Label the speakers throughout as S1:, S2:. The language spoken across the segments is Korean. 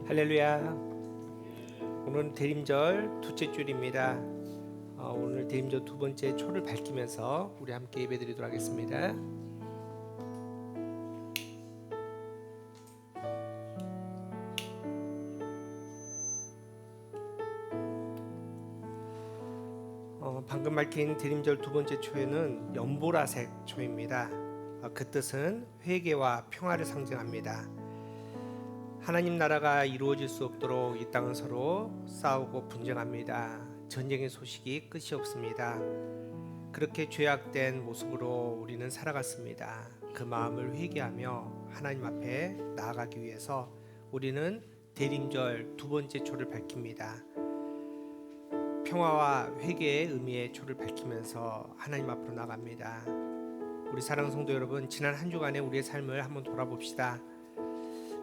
S1: 할렐루야. 오늘은 대림절 둘째 주일입니다. 오늘 대림절 두 번째 초를 밝히면서 우리 함께 예배드리도록 하겠습니다. 방금 밝힌 대림절 두 번째 초에는 연보라색 초입니다. 그 뜻은 회개와 평화를 상징합니다. 하나님 나라가 이루어질 수 없도록 이 땅은 서로 싸우고 분쟁합니다. 전쟁의 소식이 끝이 없습니다. 그렇게 죄악된 모습으로 우리는 살아갔습니다. 그 마음을 회개하며 하나님 앞에 나아가기 위해서 우리는 대림절 두 번째 초를 밝힙니다. 평화와 회개의 의미의 초를 밝히면서 하나님 앞으로 나갑니다. 우리 사랑하는 성도 여러분, 지난 한 주간의 우리의 삶을 한번 돌아봅시다.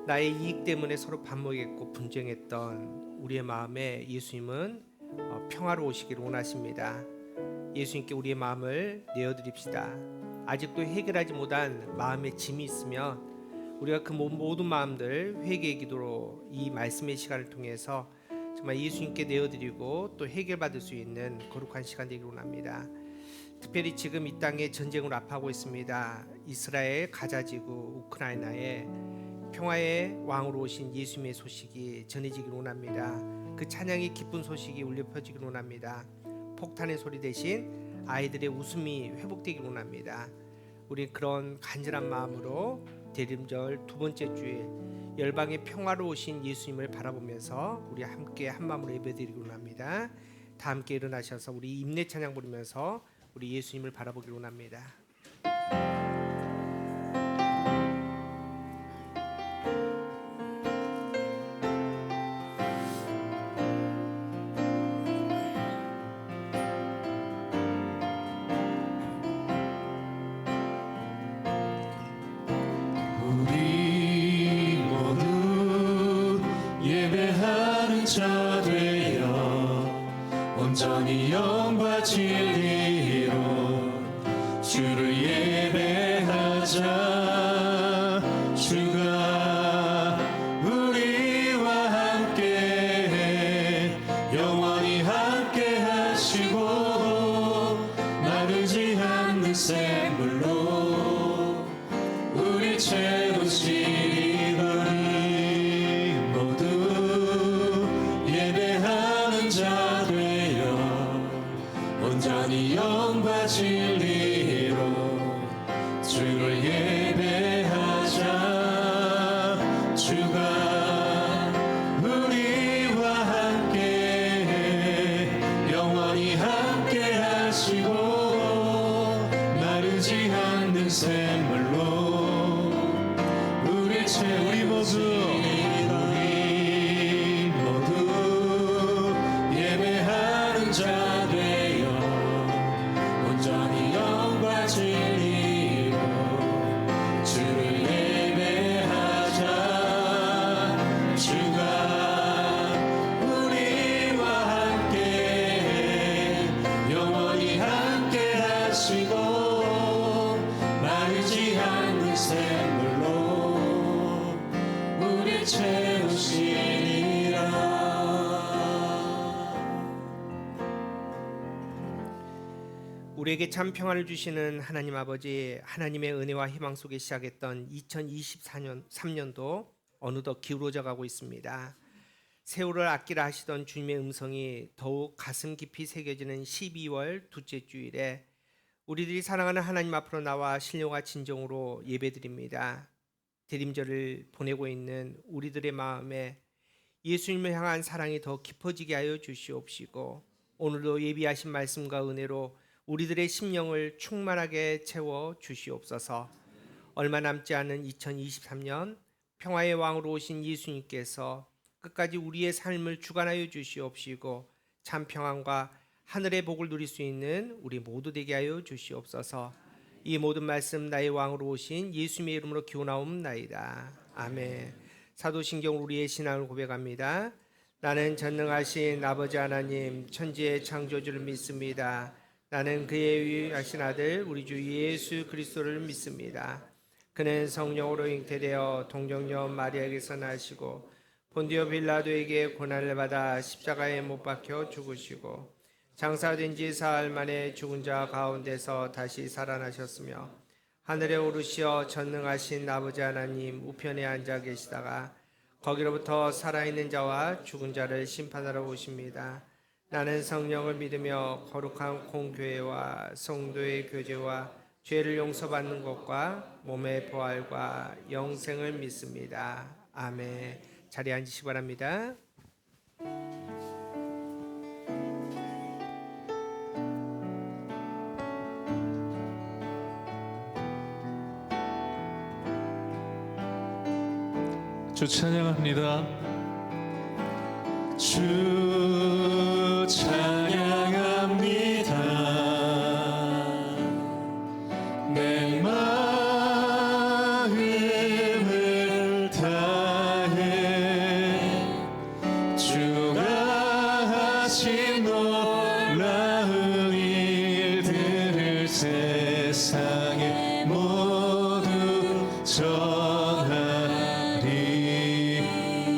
S1: 나의 이익 때문에 서로 반목했고 분쟁했던 우리의 마음에 예수님은 평화로우시기를 원하십니다. 예수님께 우리의 마음을 내어드립시다. 아직도 해결하지 못한 마음의 짐이 있으면 우리가 그 모든 마음들 회개의 기도로 이 말씀의 시간을 통해서 정말 예수님께 내어드리고 또 해결받을 수 있는 거룩한 시간 되기를 원합니다. 특별히 지금 이 땅에 전쟁으로 아파하고 있습니다. 이스라엘 가자지구 우크라이나에 평화의 왕으로 오신 예수님의 소식이 전해지기를 원합니다. 그 찬양이 기쁜 소식이 울려 퍼지기를 원합니다. 폭탄의 소리 대신 아이들의 웃음이 회복되기를 원합니다. 우리 그런 간절한 마음으로 대림절 두 번째 주일 열방의 평화로 오신 예수님을 바라보면서 우리 함께 한 마음으로 예배드리기를 원합니다. 다 함께 일어나셔서 우리 임내 찬양 부르면서 우리 예수님을 바라보기를 원합니다.
S2: 우리 모두 예배하는 자 되어 온전히 영과 진리로 주를 예배하자. 주가 우리와 함께 영원히 함께 하시고 마르지 않는 샘물로 우리 채우시리니 모두 예배하는 자 되어 온전히 영과 진리로 주를 예배하자. 주가 우리와 함께 영원히 함께 하시고 마르지 않는 샘물로 우리 모두 예배하는 자 되어 온전히 영과 진리로 주를 예배하자. 주가 우리와 함께 영원히 함께 하시고 마르지 않는 샘물로 우리 채우시리라.
S1: 우리에게 참 평안을 주시는 하나님 아버지, 하나님의 은혜와 희망 속에 시작했던 2024년 어느덧 기울어져 가고 있습니다. 세월을 아끼라 하시던 주님의 음성이 더욱 가슴 깊이 새겨지는 12월 둘째 주일에 우리들이 사랑하는 하나님 앞으로 나와 신령과 진정으로 예배드립니다. 대림절을 보내고 있는 우리들의 마음에 예수님을 향한 사랑이 더 깊어지게 하여 주시옵시고, 오늘도 예비하신 말씀과 은혜로 우리들의 심령을 충만하게 채워 주시옵소서. 얼마 남지 않은 2023년 평화의 왕으로 오신 예수님께서 끝까지 우리의 삶을 주관하여 주시옵시고 참 평안과 하늘의 복을 누릴 수 있는 우리 모두 되게 하여 주시옵소서. 이 모든 말씀 나의 왕으로 오신 예수님의 이름으로 기원하옵나이다. 아멘. 사도신경 우리의 신앙을 고백합니다. 나는 전능하신 아버지 하나님 천지의 창조주를 믿습니다. 나는 그의 유일하신 아들 우리 주 예수 그리스도를 믿습니다. 그는 성령으로 잉태되어 동정녀 마리아에게서 나시고 본디오 빌라도에게 고난을 받아 십자가에 못 박혀 죽으시고 장사된 지 사흘 만에 죽은 자 가운데서 다시 살아나셨으며 하늘에 오르시어 전능하신 아버지 하나님 우편에 앉아 계시다가 거기로부터 살아있는 자와 죽은 자를 심판하러 오십니다. 나는 성령을 믿으며 거룩한 공교회와 성도의 교제와 죄를 용서받는 것과 몸의 부활과 영생을 믿습니다. 아멘. 자리에 앉으시기 바랍니다.
S2: 주 찬양합니다. 주 찬양합니다. 내 마음을 다해 주가 하신 놀라운 일들을 세상에 모두 전하리.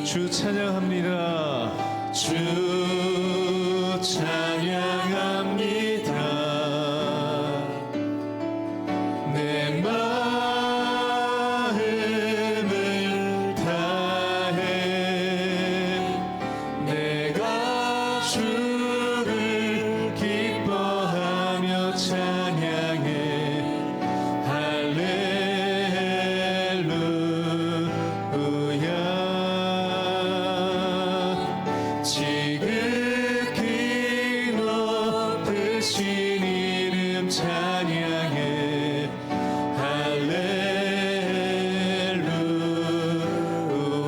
S2: 주 찬양합니다. 주 찬양합니다. 내 마음을 다해 내가 주를 기뻐하며 찬양해. 할렐루야. 지극히 높으신 이름 찬양해. 할렐루야.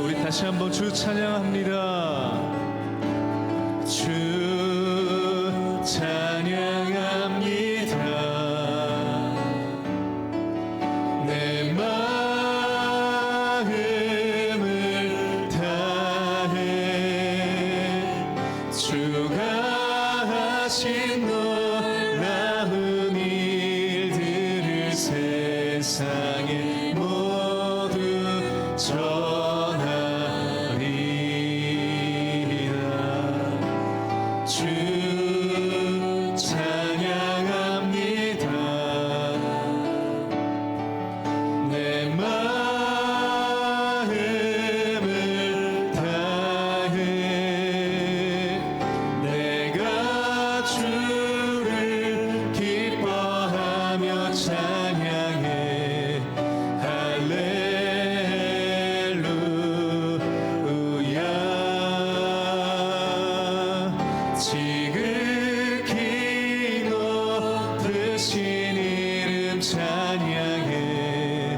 S2: 우리 다시 한번 주 찬양합니다. 주 찬양합니다. 내 마음을 다해 주가 하신 놀라운 일들을 세상에 모두 전하리라. 주 찬양합니다. 내 마음을 다해 내가 주를 기뻐하며 찬양해. 할렐루야. 지극히 높으신 이름 찬양해.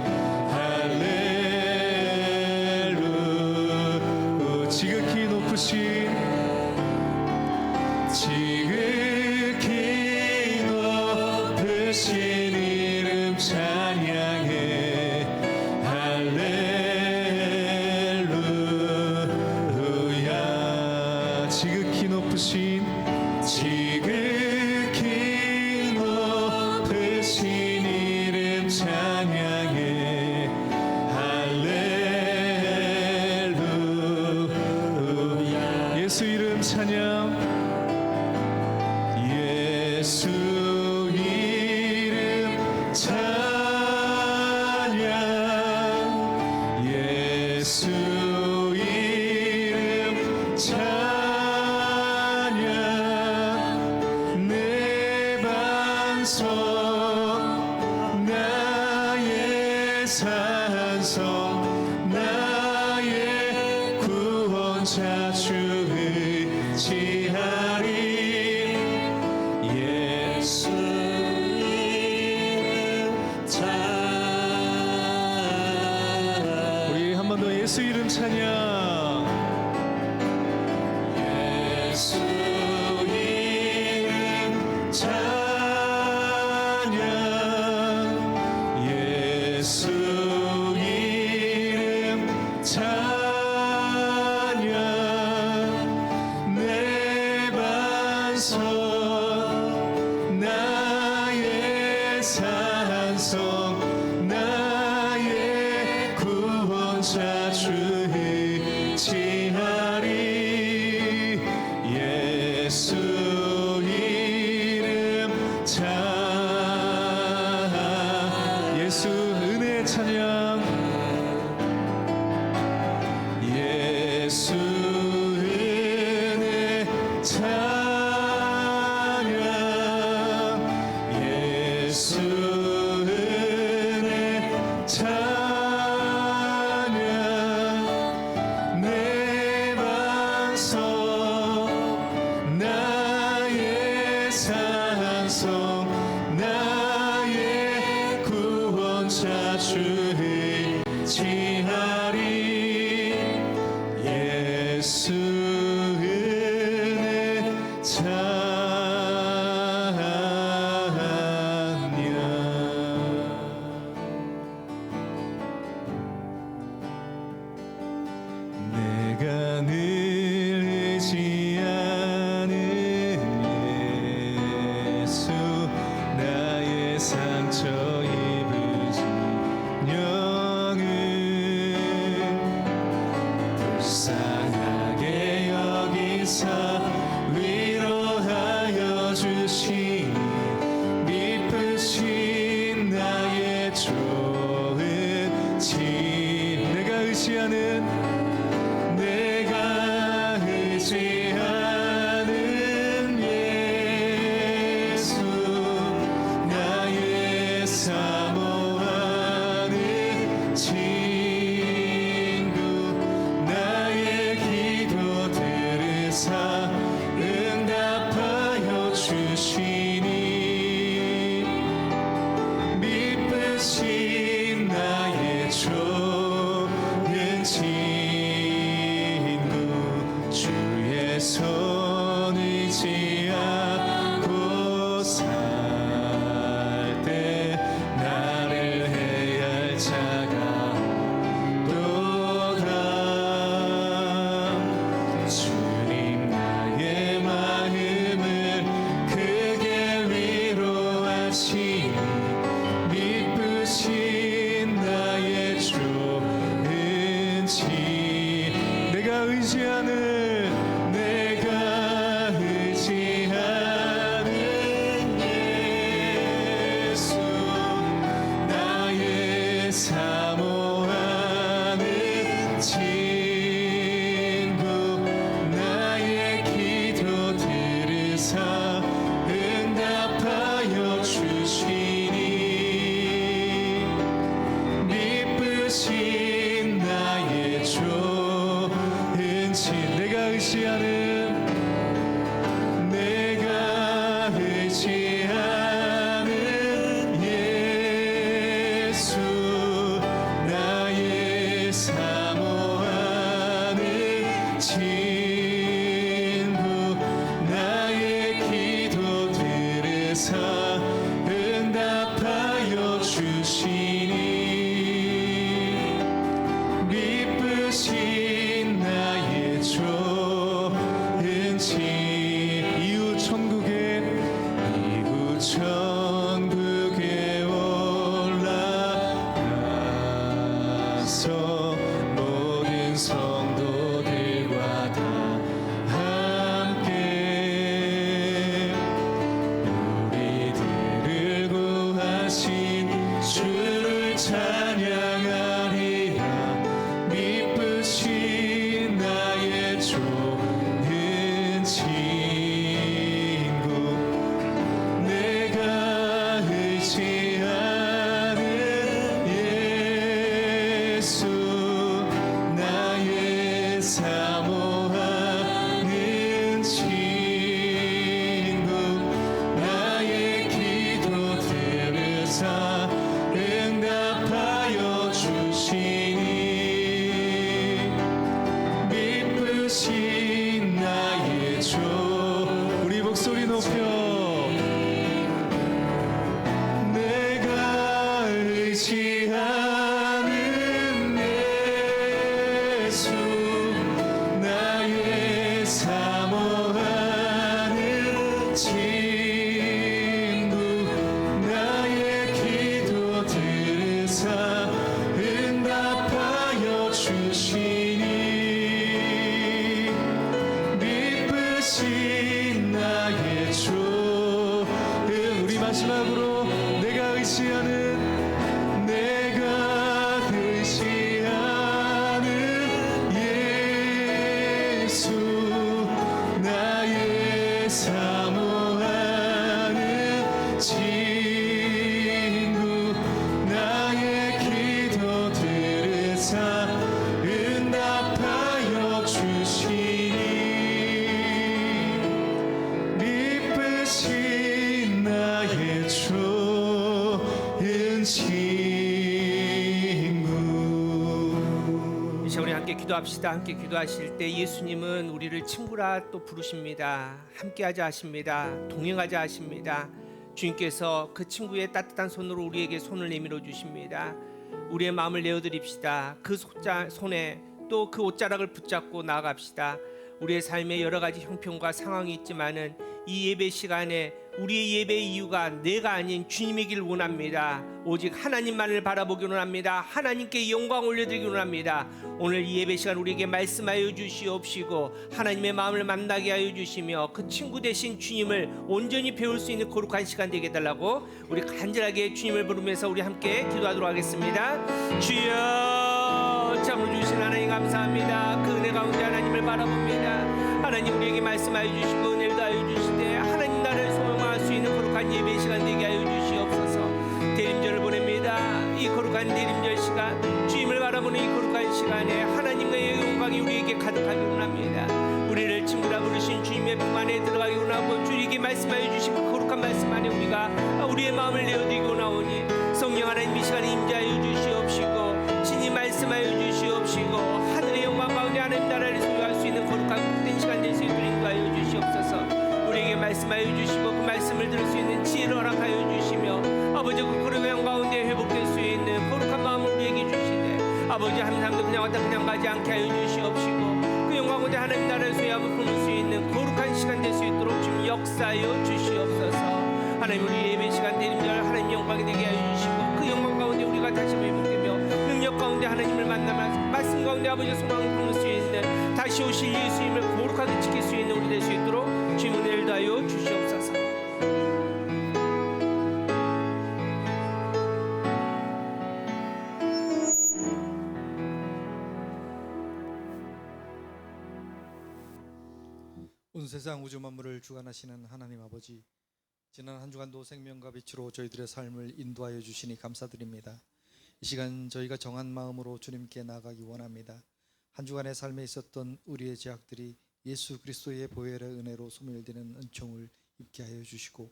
S2: 할렐루야. 지극히 높으신 이름 찬양해. 할렐루야. 지극히 높으신 이름 찬양해. 할렐루야. 예수 이름 찬양. 예수 이름 찬양. 예수 이름 찬양. 내 반석 나의 산성 나의 구원자 주 의지하리. 예수 이름 찬양. 우리 한 번 더 예수 이름 찬양. 예수 이름 찬양. 예수 이름 찬양. 내 반석 나의 산성 나의 구원자 주 의지하리. 내가 늘 의지하는 예수 나의 상처 입은 진영은 불쌍하게 여기사 위로하여 주시니 미쁘신 나의 좋은 집 내가 의지하는 예수 나의 사모하는 친구 나의 기도 들으사 응답하여 주시니 미쁘신 나의 좋은 친구 주의 손 의지하고 살 때 나를 해할 자가 또다 주님 나의 마음을 크게 위로하시니 미쁘신 나의 좋은 집 내가 의지하는 예수 나의 사모하는 친구 나의 기도 들으사 응답하여 주시니 미쁘신 나의 좋은 집 내가 의지하는 예수 나의 사모하는 친구 나의 기도 들으사 응답하여 주시니 미쁘신 나의 좋은 집 이웃 천국에 올라가서 모든 성도들과 다 함께 우리들을 구하신 주를 찬양하리라 미쁘신 나의 좋은 친구 내가 의지하는 예수 나의 사모하는 친구 나의 기도 들으사 응답하여 주시니 미쁘신 나의 우리 목소리 높여 내가 의지하는 예수 나의 사모하는 친구 나의 기도 들으사 응답하여 주시니 미쁘신 나의 좋은 우리 마지막으로 내가 의지하는 예수 나의 사모하는 친구 나의 기도 들으사 응답하여 주시니 미쁘신 나의 좋은 친구
S1: 이제 우리 함께 기도합시다. 함께 기도하실 때 예수님은 우리를 친구라 또 부르십니다. 함께하자 하십니다. 동행하자 하십니다. 주님께서 그 친구의 따뜻한 손으로 우리에게 손을 내밀어 주십니다. 우리의 마음을 내어드립시다. 그 손에 또 그 옷자락을 붙잡고 나아갑시다. 우리의 삶에 여러 가지 형편과 상황이 있지만은 이 예배 시간에 우리의 예배의 이유가 내가 아닌 주님이길 원합니다. 오직 하나님만을 바라보기 원합니다. 하나님께 영광 올려드리기 원합니다. 오늘 이 예배 시간 우리에게 말씀하여 주시옵시고 하나님의 마음을 만나게 하여 주시며 그 친구 되신 주님을 온전히 배울 수 있는 거룩한 시간 되게 해달라고 우리 간절하게 주님을 부르면서 우리 함께 기도하도록 하겠습니다. 주여, 참으로 주신 하나님 감사합니다. 그 은혜 가운데 하나님을 바라봅니다. 하나님 우리에게 말씀하여 주시고 은혜를 다하여 주시되 하나님 나를 소망할 수 있는 거룩한 예배 시간 되게 하여 주시옵소서. 대림절을 보냅니다. 이 거룩한 대림절 시간, 주님을 바라보는 이 거룩한 시간에 하나님의 영광이 우리에게 가득하기 원합니다. 우리를 친구라 부르신 주님의 품 안에 들어가기 원하고 주님께 말씀하여 주신 그 거룩한 말씀 안에 우리가 우리의 마음을 내어드리기 원하오니 성령 하나님 이 시간에 임재하여 주시옵시고 신이 말씀하여 주시옵시고 하늘의 영광 가운데 하나님 나라를 소유할 수 있는 거룩한 복된 시간 될 수 있도록 인도하여 주시옵소서. 우리에게 말씀하여 주시고 그 말씀을 들을 수 있는 지혜를 허락하여 주시며 아버지 그 거룩한 영광 가운데 회복될 수 있는 거룩한 마음을 우리에게 주시되 아버지 한 사람도 그냥 왔다 그냥 가지 않게 하여 주시옵시고 그 영광 가운데 하나님 나라를 소유하고 품을 수 있는 거룩한 시간 될 수 있도록 좀 역사하여 주시옵소서. 하나님 우리 예배 시간 대림절 하나님 영광이 되게 하여 주시고 그 영광 가운데 우리가 다시 회복되며 능력 가운데 하나님을 만나며 말씀 가운데 아버지의 소망을 품을 수 있는 다시 오실 예수님을 거룩하게 지킬 수 있는 우리 될 수 있도록 주님 은혜를 다하여 주시옵소서.
S3: 온 세상 우주 만물을 주관하시는 하나님 아버지, 지난 한 주간도 생명과 빛으로 저희들의 삶을 인도하여 주시니 감사드립니다. 이 시간 저희가 정한 마음으로 주님께 나아가기 원합니다. 한 주간의 삶에 있었던 우리의 죄악들이 예수 그리스도의 보혈의 은혜로 소멸되는 은총을 입게 하여 주시고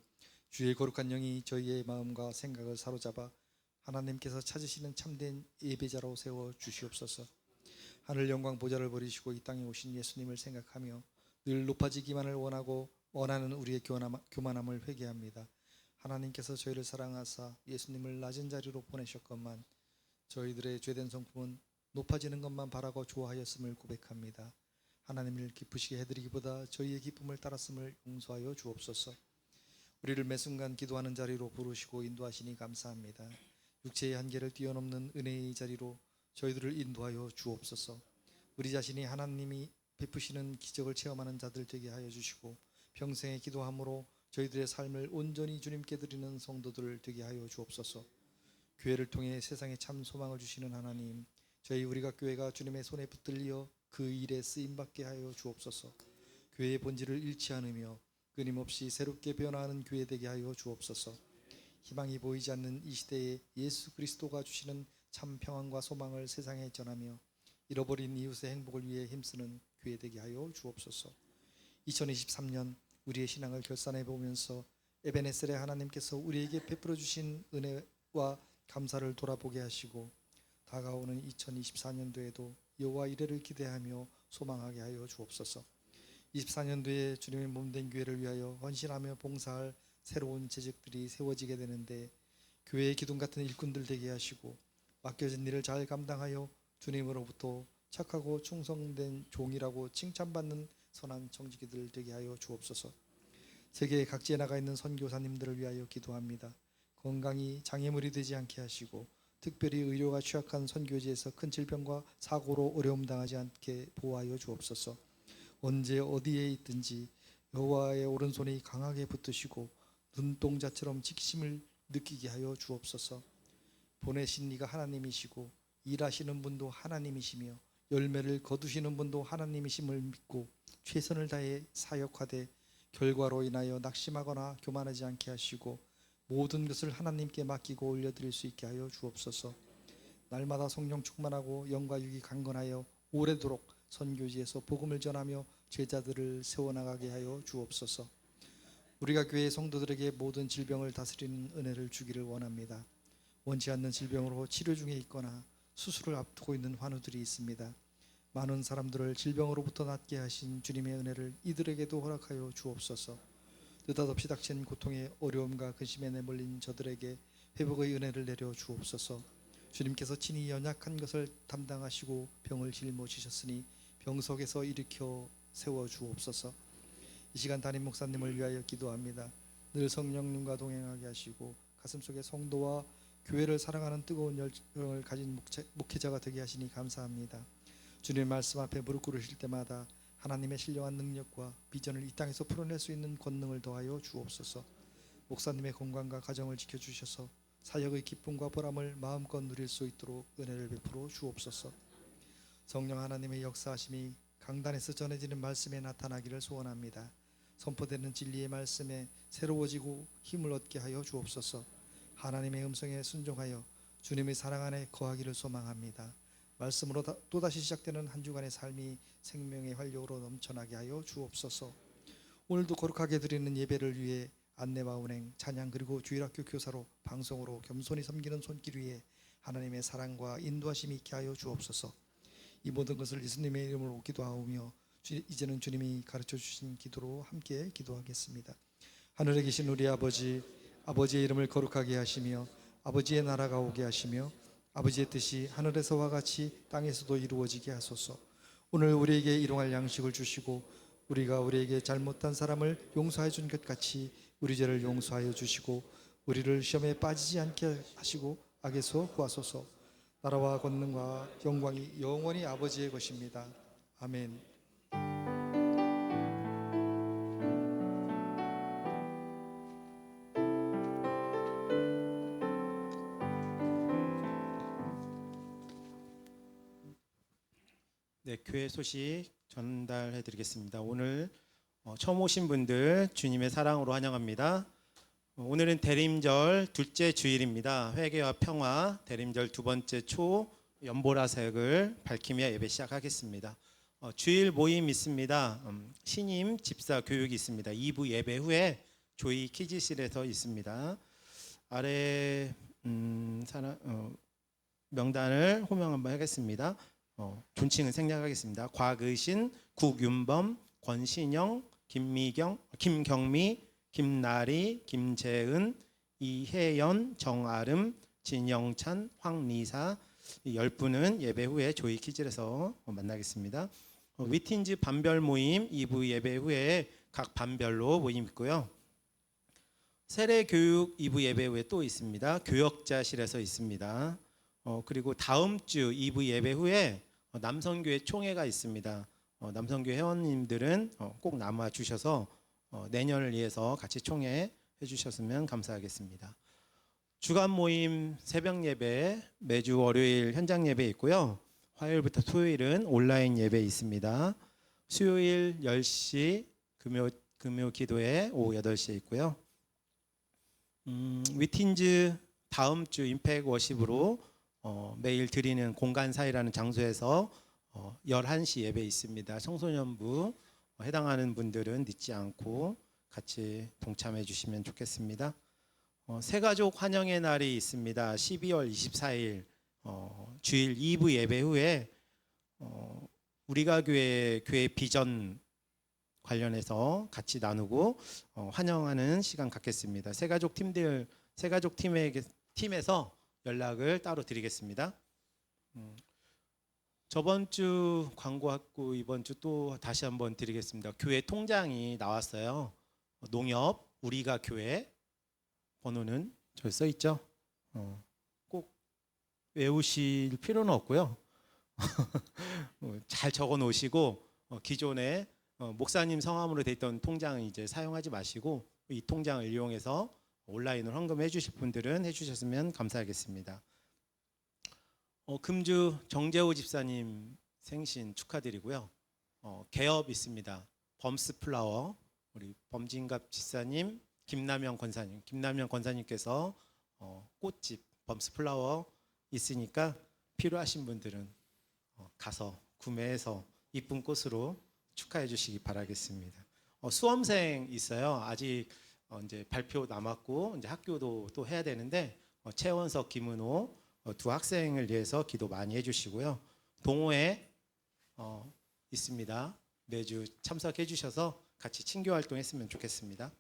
S3: 주의 거룩한 영이 저희의 마음과 생각을 사로잡아 하나님께서 찾으시는 참된 예배자로 세워 주시옵소서. 하늘 영광 보좌를 버리시고 이 땅에 오신 예수님을 생각하며 늘 높아지기만을 원하는 우리의 교만함을 회개합니다. 하나님께서 저희를 사랑하사 예수님을 낮은 자리로 보내셨건만 저희들의 죄된 성품은 높아지는 것만 바라고 좋아하였음을 고백합니다. 하나님을 기쁘시게 해드리기보다 저희의 기쁨을 따랐음을 용서하여 주옵소서. 우리를 매 순간 기도하는 자리로 부르시고 인도하시니 감사합니다. 육체의 한계를 뛰어넘는 은혜의 자리로 저희들을 인도하여 주옵소서. 우리 자신이 하나님이 베푸시는 기적을 체험하는 자들 되게 하여 주시고 평생의 기도함으로 저희들의 삶을 온전히 주님께 드리는 성도들 되게 하여 주옵소서. 교회를 통해 세상에 참 소망을 주시는 하나님, 우리가 교회가 주님의 손에 붙들려 그 일에 쓰임받게 하여 주옵소서. 교회의 본질을 잃지 않으며 끊임없이 새롭게 변화하는 교회 되게 하여 주옵소서. 희망이 보이지 않는 이 시대에 예수 그리스도가 주시는 참 평안과 소망을 세상에 전하며 잃어버린 이웃의 행복을 위해 힘쓰는 교회 되게 하여 주옵소서. 2023년 우리의 신앙을 결산해 보면서 에베네셀의 하나님께서 우리에게 베풀어 주신 은혜와 감사를 돌아보게 하시고 다가오는 2024년도에도 여호와 이레를 기대하며 소망하게 하여 주옵소서. 24년도에 주님의 몸된 교회를 위하여 헌신하며 봉사할 새로운 재직들이 세워지게 되는데 교회의 기둥 같은 일꾼들 되게 하시고 맡겨진 일을 잘 감당하여 주님으로부터 착하고 충성된 종이라고 칭찬받는 선한 청지기들 되게 하여 주옵소서. 세계 각지에 나가 있는 선교사님들을 위하여 기도합니다. 건강이 장애물이 되지 않게 하시고 특별히 의료가 취약한 선교지에서 큰 질병과 사고로 어려움 당하지 않게 보호하여 주옵소서. 언제 어디에 있든지 여호와의 오른손이 강하게 붙드시고 눈동자처럼 지키심을 느끼게 하여 주옵소서. 보내신 이가 하나님이시고 일하시는 분도 하나님이시며 열매를 거두시는 분도 하나님이심을 믿고 최선을 다해 사역하되 결과로 인하여 낙심하거나 교만하지 않게 하시고 모든 것을 하나님께 맡기고 올려드릴 수 있게 하여 주옵소서. 날마다 성령 충만하고 영과 육이 강건하여 오래도록 선교지에서 복음을 전하며 제자들을 세워나가게 하여 주옵소서. 우리가 교회 성도들에게 모든 질병을 다스리는 은혜를 주기를 원합니다. 원치 않는 질병으로 치료 중에 있거나 수술을 앞두고 있는 환우들이 있습니다. 많은 사람들을 질병으로부터 낫게 하신 주님의 은혜를 이들에게도 허락하여 주옵소서. 느닷없이 닥친 고통의 어려움과 근심에 내몰린 저들에게 회복의 은혜를 내려 주옵소서. 주님께서 친히 연약한 것을 담당하시고 병을 짊어지셨으니 병 속에서 일으켜 세워 주옵소서. 이 시간 담임 목사님을 위하여 기도합니다. 늘 성령님과 동행하게 하시고 가슴속에 성도와 교회를 사랑하는 뜨거운 열정을 가진 목회자가 되게 하시니 감사합니다. 주님의 말씀 앞에 무릎 꿇으실 때마다 하나님의 신령한 능력과 비전을 이 땅에서 풀어낼 수 있는 권능을 더하여 주옵소서. 목사님의 건강과 가정을 지켜주셔서 사역의 기쁨과 보람을 마음껏 누릴 수 있도록 은혜를 베풀어 주옵소서. 성령 하나님의 역사하심이 강단에서 전해지는 말씀에 나타나기를 소원합니다. 선포되는 진리의 말씀에 새로워지고 힘을 얻게 하여 주옵소서. 하나님의 음성에 순종하여 주님의 사랑 안에 거하기를 소망합니다. 말씀으로 또다시 시작되는 한 주간의 삶이 생명의 활력으로 넘쳐나게 하여 주옵소서. 오늘도 거룩하게 드리는 예배를 위해 안내와 운행, 찬양 그리고 주일학교 교사로 방송으로 겸손히 섬기는 손길 위에 하나님의 사랑과 인도하심이 있게 하여 주옵소서. 이 모든 것을 예수님의 이름으로 기도하오며 이제는 주님이 가르쳐 주신 기도로 함께 기도하겠습니다. 하늘에 계신 우리 아버지, 아버지의 이름을 거룩하게 하시며 아버지의 나라가 오게 하시며 아버지의 뜻이 하늘에서와 같이 땅에서도 이루어지게 하소서. 오늘 우리에게 일용할 양식을 주시고 우리가 우리에게 잘못한 사람을 용서해 준 것 같이 우리 죄를 용서하여 주시고 우리를 시험에 빠지지 않게 하시고 악에서 구하소서. 나라와 권능과 영광이 영원히 아버지의 것입니다. 아멘.
S4: 네, 교회 소식 전달해 드리겠습니다. 오늘 처음 오신 분들 주님의 사랑으로 환영합니다. 오늘은 대림절 둘째 주일입니다. 회개와 평화 대림절 두 번째 초 연보라색을 밝히며 예배 시작하겠습니다. 주일 모임 있습니다. 신임 집사 교육이 있습니다. 2부 예배 후에 조이 키즈실에서 있습니다. 아래 명단을 호명 한번 하겠습니다. 존칭은 생략하겠습니다. 곽의신, 국윤범, 권신영, 김미경, 김경미, 김나리, 김재은, 이혜연, 정아름, 진영찬, 황리사 10분은 예배 후에 조이 키즈에서 만나겠습니다. 위틴즈 반별 모임 2부 예배 후에 각 반별로 모임 있고요. 세례 교육 2부 예배 후에 또 있습니다. 교역자실에서 있습니다. 그리고 다음 주 2부 예배 후에 남성교회 총회가 있습니다. 남성교회 회원님들은 꼭 남아 주셔서 내년을 위해서 같이 총회 해주셨으면 감사하겠습니다. 주간 모임 새벽 예배 매주 월요일 현장 예배 있고요. 화요일부터 토요일은 온라인 예배 있습니다. 수요일 10시 금요 기도회 오후 8시에 있고요. 위틴즈 다음 주 임팩 워십으로 매일 드리는 공간 사이라는 장소에서 11시 예배 있습니다. 청소년부 해당하는 분들은 늦지 않고 같이 동참해 주시면 좋겠습니다. 새가족 환영의 날이 있습니다. 12월 24일 주일 2부 예배 후에 우리가 교회 비전 관련해서 같이 나누고 환영하는 시간 갖겠습니다. 새가족 팀에서 연락을 따로 드리겠습니다. 저번 주 광고하고 이번 주 또 다시 한번 드리겠습니다. 교회 통장이 나왔어요. 농협 우리가 교회 번호는 저기 써 있죠. 꼭 외우실 필요는 없고요. 잘 적어 놓으시고 기존에 목사님 성함으로 돼 있던 통장을 이제 사용하지 마시고 이 통장을 이용해서 온라인으로 헌금해 주실 분들은 해주셨으면 감사하겠습니다. 금주 정재호 집사님 생신 축하드리고요. 개업 있습니다. 범스 플라워 우리 범진갑 집사님, 김남영 권사님께서 꽃집 범스 플라워 있으니까 필요하신 분들은 가서 구매해서 이쁜 꽃으로 축하해 주시기 바라겠습니다. 수험생 있어요. 아직 이제 발표 남았고 이제 학교도 또 해야 되는데 최원석, 김은호 두 학생을 위해서 기도 많이 해주시고요. 동호회 있습니다. 매주 참석해 주셔서 같이 친교 활동했으면 좋겠습니다.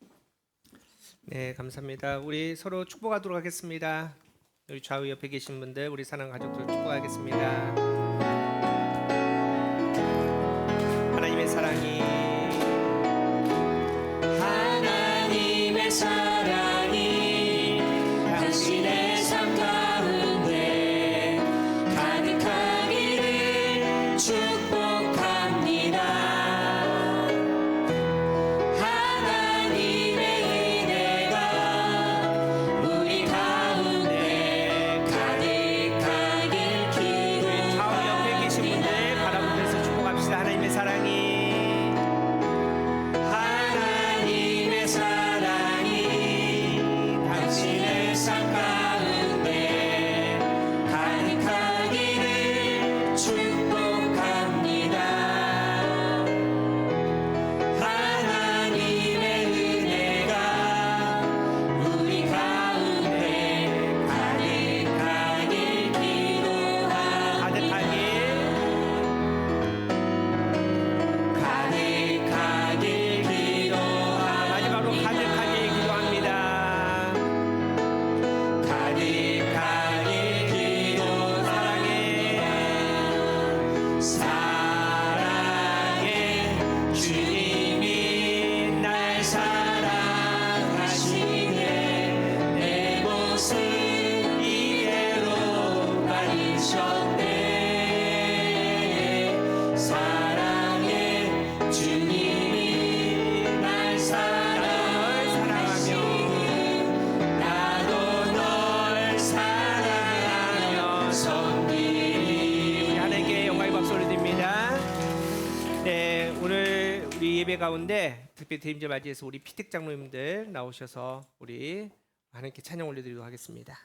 S1: 네, 감사합니다. 우리 서로 축복하도록 하겠습니다. 우리 좌우 옆에 계신 분들, 우리 사랑 가족들 축복하겠습니다. 하나님의 사랑이
S5: 하나님의 사랑이 당신의 삶 가운데 가득하기를 축복합니다. 하나님의 은혜가 우리 가운데 가득하길
S1: 좌우 옆에 계신 분들
S5: 기도합니다.
S1: 바라보면서 축복합시다. 하나님의 사랑이
S5: 하나님의 사랑이 당신의 삶 가운데 가득하기를 축복합니다. 하나님의 은혜가 우리 가운데 가득하길 기도합니다. 가득하길 기도합니다.
S1: 마지막으로 가득하게 기도합니다.
S5: 가득하길 기도합니다. 사랑해 주님이 날 사랑하시네. 내 모습 이대로 받으셨네. 사랑해 주님이 날 사랑하시네. 나도 널 사랑하며 섬기리.
S1: 하나님께 영광의 박수 올려드립니다. 네, 오늘 우리 예배 가운데 특별히 대임절 맞이해서 우리 피택 장로님들 나오셔서 우리 하나님께 찬양 올려드리도록 하겠습니다.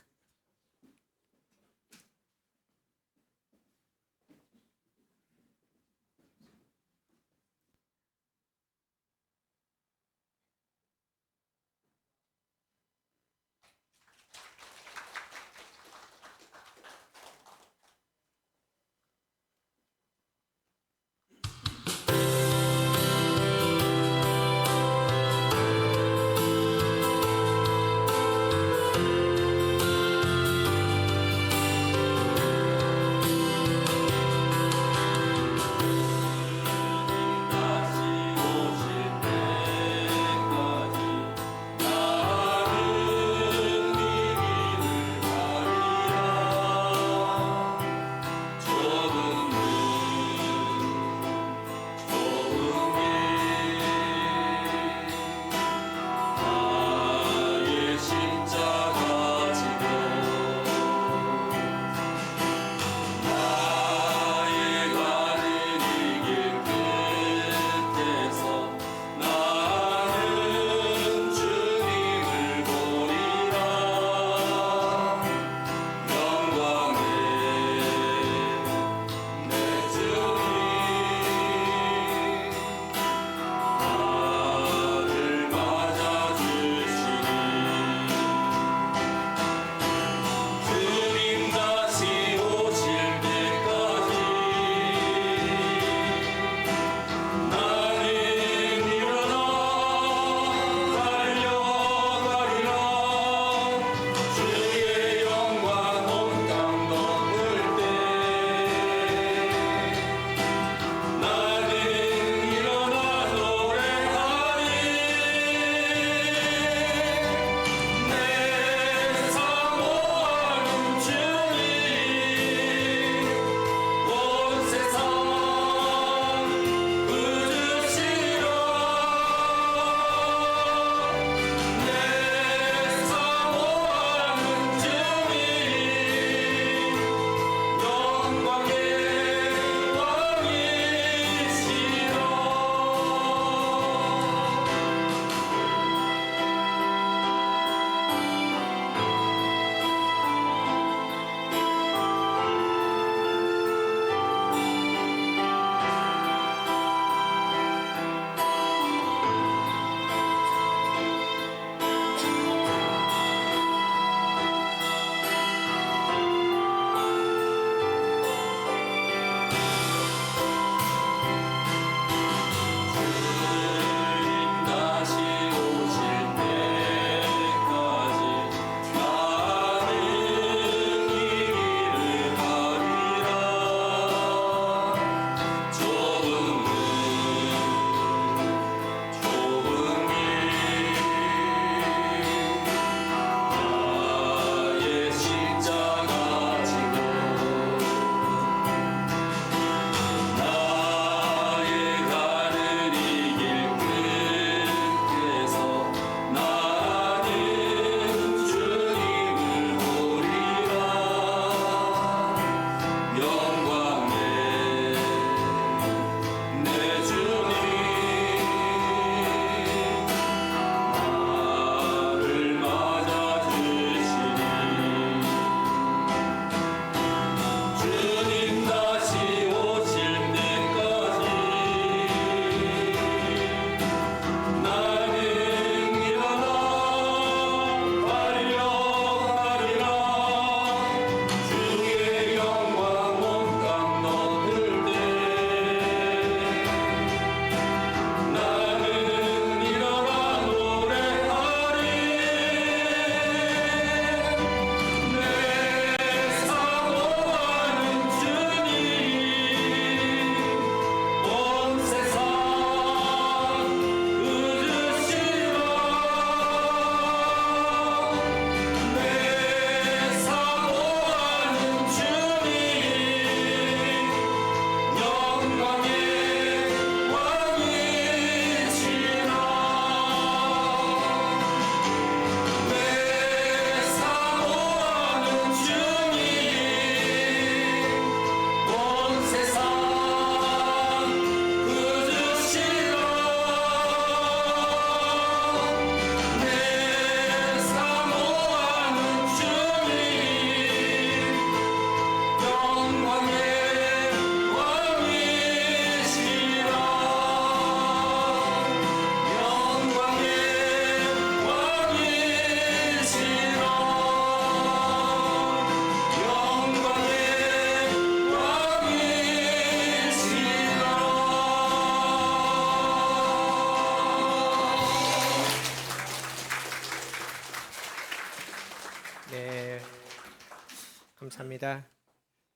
S1: 감사합니다.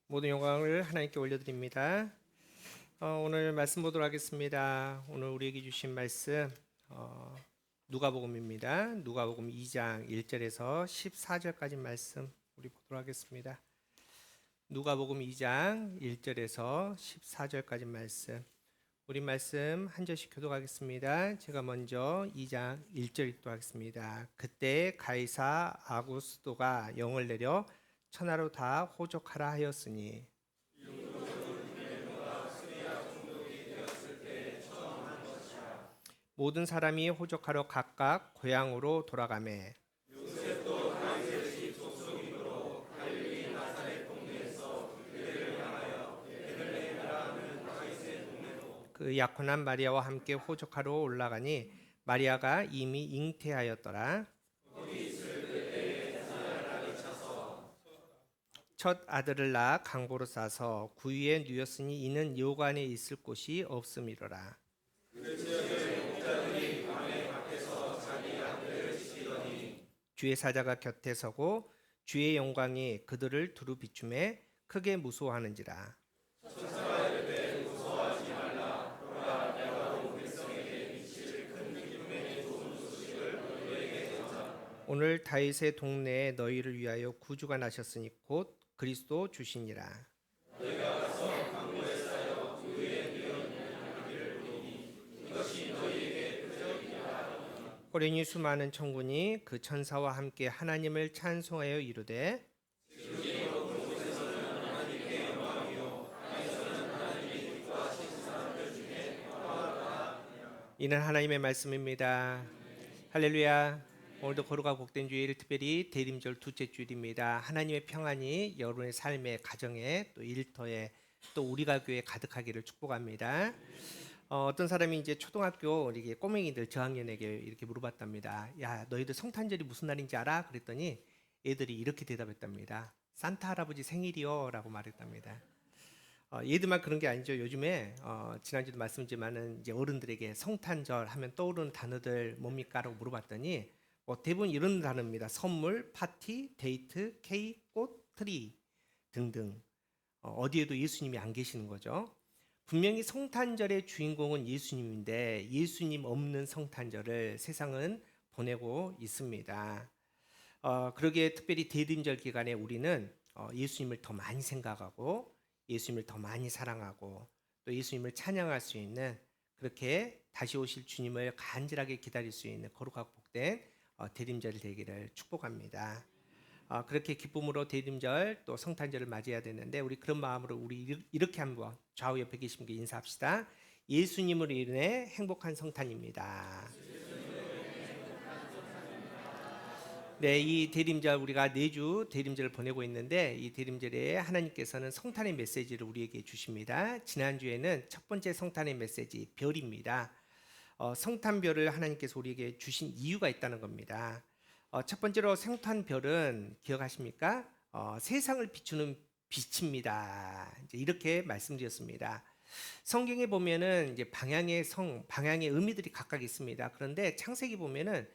S1: 모든 영광을 하나님께 올려드립니다. 오늘 말씀 보도록 하겠습니다. 오늘 우리에게 주신 말씀 누가복음입니다. 누가복음 2장 1절에서 14절까지 말씀 우리 보도록 하겠습니다. 누가복음 2장 1절에서 14절까지 말씀 우리 말씀 한 절씩 교독하겠습니다. 제가 먼저 2장 1절 읽도록하겠습니다. 그때 가이사 아구스도가 영을 내려 천하로 다 호족하라 하였으니 모든 사람이 호족하러 각각 고향으로 돌아가매 그 약혼한 마리아와 함께 호족하러 올라가니 마리아가 이미 잉태하였더라. 첫 아들을 낳아 강보로 싸서 구유에 누였으니 이는 요관에 있을 곳이 없음이로라. 주의 사자가 곁에 서고 주의 영광이 그들을 두루 비추매 크게 무서워하는지라. 오늘 다윗의 동네에 너희를 위하여 구주가 나셨으니 곧 그리스도 주시니라. 호련히 수많은 천군이 그 천사와 함께 하나님을 찬송하여 이르되 이는 하나님의 말씀입니다. 할렐루야. 오늘도 거룩하고 복된 주일, 특별히 대림절 둘째 주일입니다. 하나님의 평안이 여러분의 삶에, 가정에, 또 일터에, 또 우리가 교회에 가득하기를 축복합니다. 어떤 사람이 이제 초등학교 이렇게 꼬맹이들 저학년에게 이렇게 물어봤답니다. 야, 너희들 성탄절이 무슨 날인지 알아? 그랬더니 애들이 이렇게 대답했답니다. 산타 할아버지 생일이요라고 말했답니다. 얘들만 그런 게 아니죠. 요즘에 지난주도 말씀드렸지만은 이제 어른들에게 성탄절 하면 떠오르는 단어들 뭡니까라고 물어봤더니 대부분 이런 단어입니다. 선물, 파티, 데이트, 케이크, 꽃, 트리 등등. 어디에도 예수님이 안 계시는 거죠. 분명히 성탄절의 주인공은 예수님인데 예수님 없는 성탄절을 세상은 보내고 있습니다. 그러기에 특별히 대림절 기간에 우리는 예수님을 더 많이 생각하고 예수님을 더 많이 사랑하고 또 예수님을 찬양할 수 있는, 그렇게 다시 오실 주님을 간절하게 기다릴 수 있는 거룩하고 복된 대림절이 되기를 축복합니다. 그렇게 기쁨으로 대림절 또 성탄절을 맞이해야 되는데 우리 그런 마음으로 우리 이렇게 한번 좌우 옆에 계신 분께 인사합시다. 예수님으로 인해 행복한 성탄입니다. 네, 이 대림절 우리가 4주 대림절을 보내고 있는데 이 대림절에 하나님께서는 성탄의 메시지를 우리에게 주십니다. 지난주에는 첫 번째 성탄의 메시지 별입니다. 성탄별을 하나님께서 우리에게 주신 이유가 있다는 겁니다. 첫 번째로 성탄별은 기억하십니까? 세상을 비추는 빛입니다. 이제 이렇게 말씀드렸습니다. 성경에 보면은 이제 방향의 의미들이 각각 있습니다. 그런데 창세기 보면은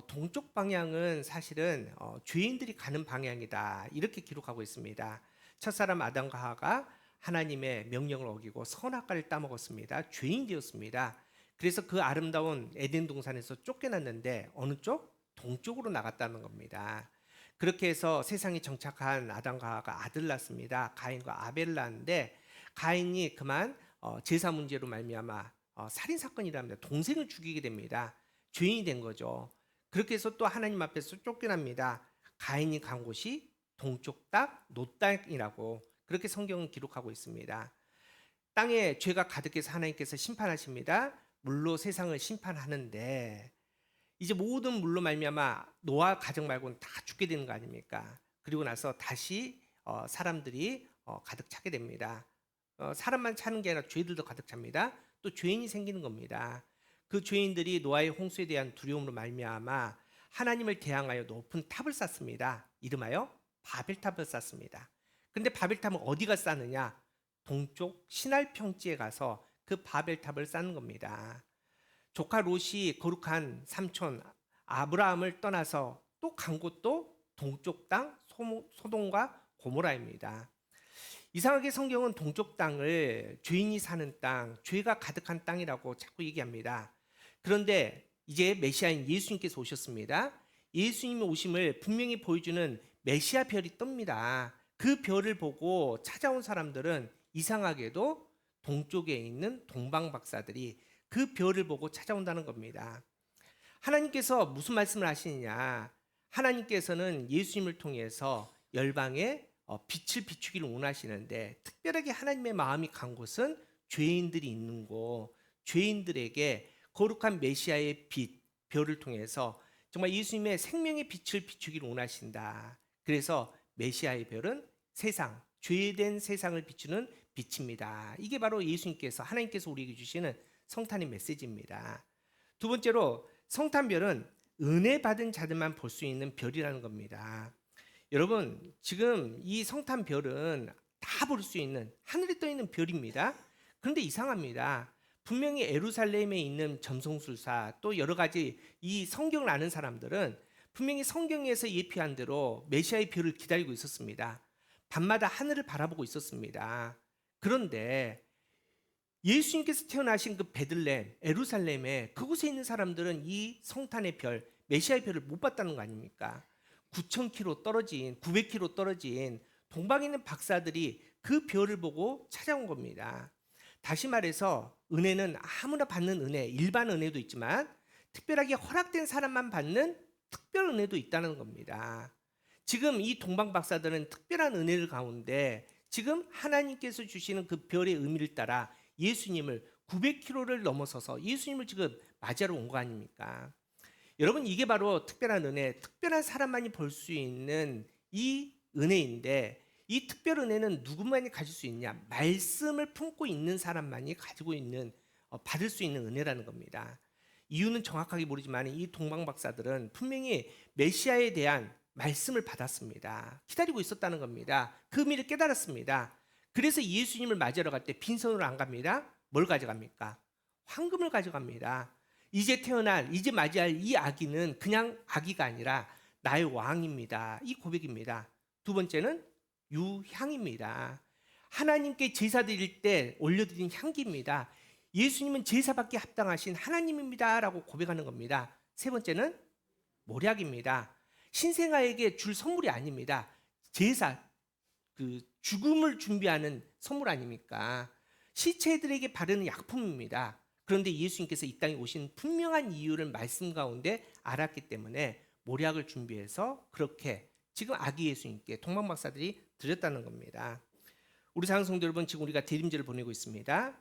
S1: 동쪽 방향은 사실은 죄인들이 가는 방향이다, 이렇게 기록하고 있습니다. 첫사람 아담과 하와가 하나님의 명령을 어기고 선악과를 따먹었습니다. 죄인 되었습니다. 그래서 그 아름다운 에덴 동산에서 쫓겨났는데 어느 쪽? 동쪽으로 나갔다는 겁니다. 그렇게 해서 세상에 정착한 아담과 하와가 아들 낳습니다. 가인과 아벨을 낳는데 가인이 그만 제사 문제로 말미암아 살인 사건이 일어납니다. 동생을 죽이게 됩니다. 죄인이 된 거죠. 그렇게 해서 또 하나님 앞에서 쫓겨납니다. 가인이 간 곳이 동쪽 땅, 노 땅이라고 그렇게 성경은 기록하고 있습니다. 땅에 죄가 가득해서 하나님께서 심판하십니다. 물로 세상을 심판하는데 이제 모든 물로 말미암아 노아 가정 말고는 다 죽게 되는 거 아닙니까? 그리고 나서 다시 사람들이 가득 차게 됩니다. 사람만 차는 게 아니라 죄들도 가득 찹니다. 또 죄인이 생기는 겁니다. 그 죄인들이 노아의 홍수에 대한 두려움으로 말미암아 하나님을 대항하여 높은 탑을 쌓습니다. 이름하여 바벨탑을 쌓습니다. 근데 바벨탑은 어디가 쌓느냐? 동쪽 시날 평지에 가서 그 바벨탑을 쌓는 겁니다. 조카 롯이 거룩한 삼촌 아브라함을 떠나서 또 간 곳도 동쪽 땅 소돔과 고모라입니다. 이상하게 성경은 동쪽 땅을 죄인이 사는 땅, 죄가 가득한 땅이라고 자꾸 얘기합니다. 그런데 이제 메시아인 예수님께서 오셨습니다. 예수님의 오심을 분명히 보여주는 메시아 별이 뜹니다. 그 별을 보고 찾아온 사람들은 이상하게도 동쪽에 있는 동방 박사들이 그 별을 보고 찾아온다는 겁니다. 하나님께서 무슨 말씀을 하시느냐? 하나님께서는 예수님을 통해서 열방에 빛을 비추기를 원하시는데, 특별하게 하나님의 마음이 간 곳은 죄인들이 있는 곳, 죄인들에게 거룩한 메시아의 빛, 별을 통해서 정말 예수님의 생명의 빛을 비추기를 원하신다. 그래서 메시아의 별은 세상, 죄된 세상을 비추는 빛입니다. 이게 바로 예수님께서, 하나님께서 우리에게 주시는 성탄의 메시지입니다. 두 번째로, 성탄별은 은혜 받은 자들만 볼 수 있는 별이라는 겁니다. 여러분, 지금 이 성탄별은 다 볼 수 있는, 하늘에 떠 있는 별입니다. 그런데 이상합니다. 분명히 예루살렘에 있는 점성술사, 또 여러 가지 이 성경을 아는 사람들은 분명히 성경에서 예표한 대로 메시아의 별을 기다리고 있었습니다. 밤마다 하늘을 바라보고 있었습니다. 그런데 예수님께서 태어나신 그 베들레헴, 예루살렘에 그곳에 있는 사람들은 이 성탄의 별, 메시아의 별을 못 봤다는 거 아닙니까? 9,000km 떨어진, 900km 떨어진 동방에 있는 박사들이 그 별을 보고 찾아온 겁니다. 다시 말해서 은혜는 아무나 받는 은혜, 일반 은혜도 있지만 특별하게 허락된 사람만 받는 특별 은혜도 있다는 겁니다. 지금 이 동방 박사들은 특별한 은혜를 가운데 지금 하나님께서 주시는 그 별의 의미를 따라 예수님을 900km를 넘어서서 예수님을 지금 맞이하러 온 거 아닙니까? 여러분, 이게 바로 특별한 은혜, 특별한 사람만이 볼 수 있는 이 은혜인데, 이 특별 은혜는 누구만이 가질 수 있냐? 말씀을 품고 있는 사람만이 가지고 있는, 받을 수 있는 은혜라는 겁니다. 이유는 정확하게 모르지만 이 동방 박사들은 분명히 메시아에 대한 말씀을 받았습니다. 기다리고 있었다는 겁니다. 그 의미를 깨달았습니다. 그래서 예수님을 맞이하러 갈 때 빈손으로 안 갑니다. 뭘 가져갑니까? 황금을 가져갑니다. 이제 태어날, 이제 맞이할 이 아기는 그냥 아기가 아니라 나의 왕입니다. 이 고백입니다. 두 번째는 유향입니다. 하나님께 제사 드릴 때 올려드린 향기입니다. 예수님은 제사받기 합당하신 하나님입니다 라고 고백하는 겁니다. 세 번째는 몰약입니다. 신생아에게 줄 선물이 아닙니다. 제사, 죽음을 준비하는 선물 아닙니까? 시체들에게 바르는 약품입니다. 그런데 예수님께서 이 땅에 오신 분명한 이유를 말씀 가운데 알았기 때문에 몰약을 준비해서 그렇게 지금 아기 예수님께 동방 박사들이 드렸다는 겁니다. 우리 사랑하는 성도 여러분, 지금 우리가 대림절을 보내고 있습니다.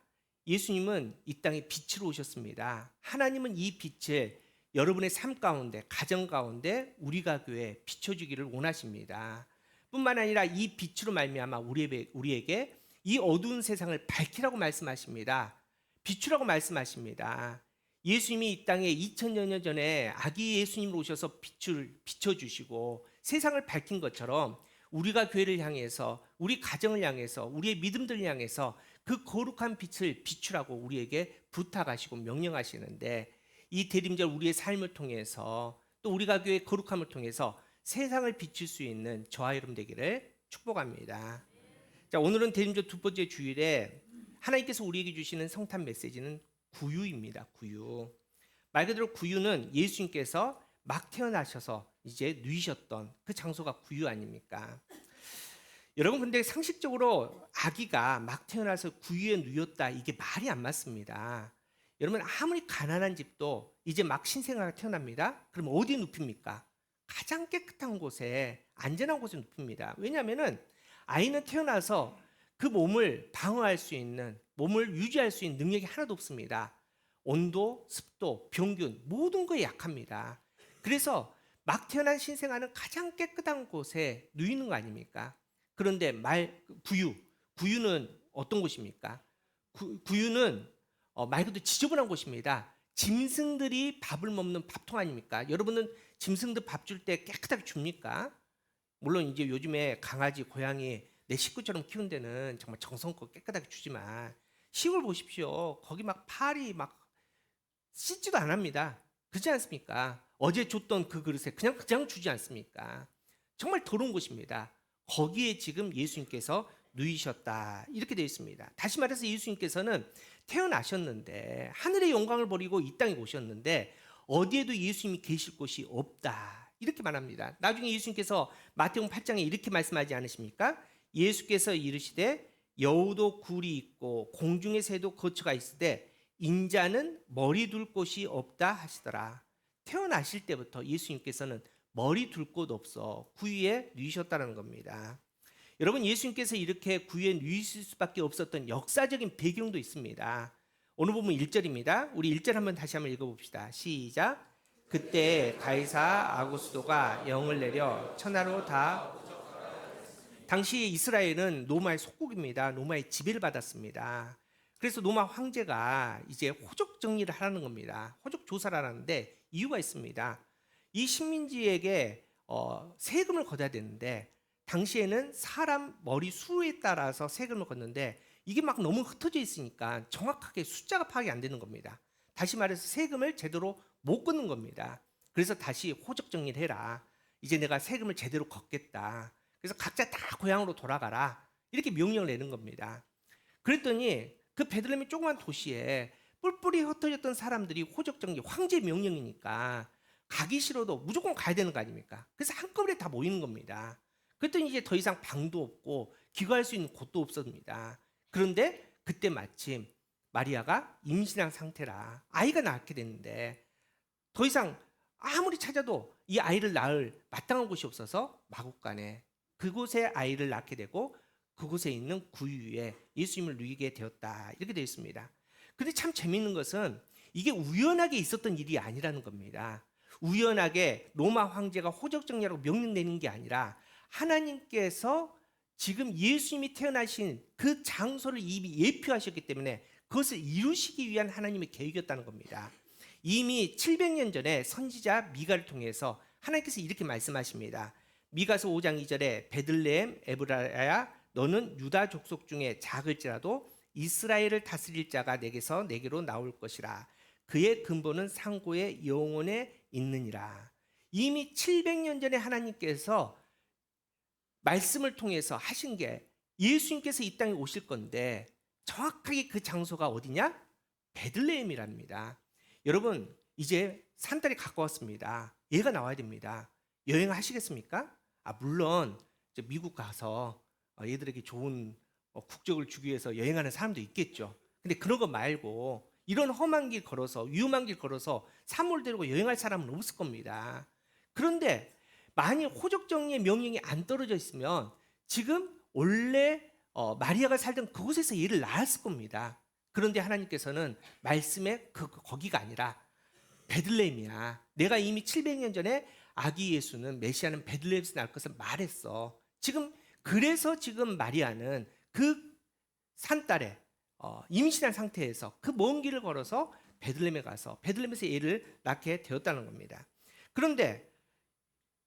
S1: 예수님은 이 땅에 빛으로 오셨습니다. 하나님은 이 빛을 여러분의 삶 가운데, 가정 가운데 우리가 교회에 비춰주기를 원하십니다. 뿐만 아니라 이 빛으로 말미암아 우리에게 이 어두운 세상을 밝히라고 말씀하십니다. 비추라고 말씀하십니다. 예수님이 이 땅에 2000여 년 전에 아기 예수님으로 오셔서 빛을 비춰주시고 세상을 밝힌 것처럼 우리가 교회를 향해서, 우리 가정을 향해서, 우리의 믿음들을 향해서 그 거룩한 빛을 비추라고 우리에게 부탁하시고 명령하시는데, 이 대림절 우리의 삶을 통해서 또 우리가 교회의 거룩함을 통해서 세상을 비출 수 있는 저와 여러분 되기를 축복합니다. 자, 오늘은 대림절 두 번째 주일에 하나님께서 우리에게 주시는 성탄 메시지는 구유입니다. 구유. 말 그대로 구유는 예수님께서 막 태어나셔서 이제 누이셨던 그 장소가 구유 아닙니까? 여러분, 근데 상식적으로 아기가 막 태어나서 구유에 누였다, 이게 말이 안 맞습니다. 여러분, 아무리 가난한 집도 이제 막 신생아가 태어납니다. 그럼 어디에 눕힙니까? 가장 깨끗한 곳에, 안전한 곳에 눕힙니다. 왜냐하면 아이는 태어나서 그 몸을 방어할 수 있는, 몸을 유지할 수 있는 능력이 하나도 없습니다. 온도, 습도, 병균 모든 거에 약합니다. 그래서 막 태어난 신생아는 가장 깨끗한 곳에 누이는 거 아닙니까? 그런데 구유는 어떤 곳입니까? 구유는 말 그대로 지저분한 곳입니다. 짐승들이 밥을 먹는 밥통 아닙니까? 여러분은 짐승들 밥 줄 때 깨끗하게 줍니까? 물론 이제 요즘에 강아지, 고양이 내 식구처럼 키운 데는 정말 정성껏 깨끗하게 주지만 시골 보십시오. 거기 막 파리 막 씻지도 안 합니다. 그렇지 않습니까? 어제 줬던 그 그릇에 그냥 주지 않습니까? 정말 더러운 곳입니다. 거기에 지금 예수님께서 누이셨다 이렇게 되어 있습니다. 다시 말해서 예수님께서는 태어나셨는데 하늘의 영광을 버리고 이 땅에 오셨는데 어디에도 예수님이 계실 곳이 없다 이렇게 말합니다. 나중에 예수님께서 마태복음 8장에 이렇게 말씀하지 않으십니까? 예수께서 이르시되 여우도 굴이 있고 공중의 새도 거처가 있으되 인자는 머리 둘 곳이 없다 하시더라. 태어나실 때부터 예수님께서는 머리 둘 곳 없어 구유에 누이셨다는 겁니다. 여러분, 예수님께서 이렇게 구유에 누이실 수밖에 없었던 역사적인 배경도 있습니다. 오늘 보면 1절입니다. 우리 1절 다시 한번 읽어봅시다. 시작. 그때 가이사 아구스도가 영을 내려 천하로 다. 당시 이스라엘은 로마의 속국입니다. 로마의 지배를 받았습니다. 그래서 로마 황제가 이제 호적 정리를 하라는 겁니다. 호적 조사를 하는데 이유가 있습니다. 이 식민지에게 세금을 걷어야 되는데 당시에는 사람 머리 수에 따라서 세금을 걷는데 이게 막 너무 흩어져 있으니까 정확하게 숫자가 파악이 안 되는 겁니다. 다시 말해서 세금을 제대로 못 걷는 겁니다. 그래서 다시 호적 정리를 해라. 이제 내가 세금을 제대로 걷겠다. 그래서 각자 다 고향으로 돌아가라. 이렇게 명령을 내는 겁니다. 그랬더니 그 베들레헴의 조그만 도시에 뿔뿔이 흩어졌던 사람들이 호적 정리, 황제 명령이니까 가기 싫어도 무조건 가야 되는 거 아닙니까? 그래서 한꺼번에 다 모이는 겁니다. 그랬더니 이제 더 이상 방도 없고 귀가할 수 있는 곳도 없었습니다. 그런데 그때 마침 마리아가 임신한 상태라 아이가 낳게 됐는데 더 이상 아무리 찾아도 이 아이를 낳을 마땅한 곳이 없어서 마국간에 그곳에 아이를 낳게 되고 그곳에 있는 구유에 예수님을 누이게 되었다 이렇게 되어 있습니다. 그런데 참 재미있는 것은 이게 우연하게 있었던 일이 아니라는 겁니다. 우연하게 로마 황제가 호적 정리라고 명령 내는 게 아니라 하나님께서 지금 예수님이 태어나신 그 장소를 이미 예표하셨기 때문에 그것을 이루시기 위한 하나님의 계획이었다는 겁니다. 이미 700년 전에 선지자 미가를 통해서 하나님께서 이렇게 말씀하십니다. 미가서 5장 2절에 베들레헴 에브라야 너는 유다 족속 중에 작을지라도 이스라엘을 다스릴 자가 내게로 나올 것이라. 그의 근본은 상고의 영혼에 있느니라. 이미 700년 전에 하나님께서 말씀을 통해서 하신 게 예수님께서 이 땅에 오실 건데 정확하게 그 장소가 어디냐? 베들레헴이랍니다. 여러분, 이제 산달이 가까웠습니다. 얘가 나와야 됩니다. 여행을 하시겠습니까? 물론 미국 가서 얘들에게 좋은 국적을 주기 위해서 여행하는 사람도 있겠죠. 근데 그런 거 말고 이런 험한 길 걸어서 위험한 길 걸어서 사물을 데리고 여행할 사람은 없을 겁니다. 그런데 만약 호적 정리의 명령이 안 떨어져 있으면 지금 원래 마리아가 살던 그곳에서 얘를 낳았을 겁니다. 그런데 하나님께서는 말씀에 거기가 아니라 베들레헴이야. 내가 이미 700년 전에 아기 예수는 메시아는 베들레헴에서 날 것을 말했어. 그래서 지금 마리아는 그 산딸에 임신한 상태에서 그 먼 길을 걸어서 베들레헴에 가서 베들레헴에서 얘를 낳게 되었다는 겁니다. 그런데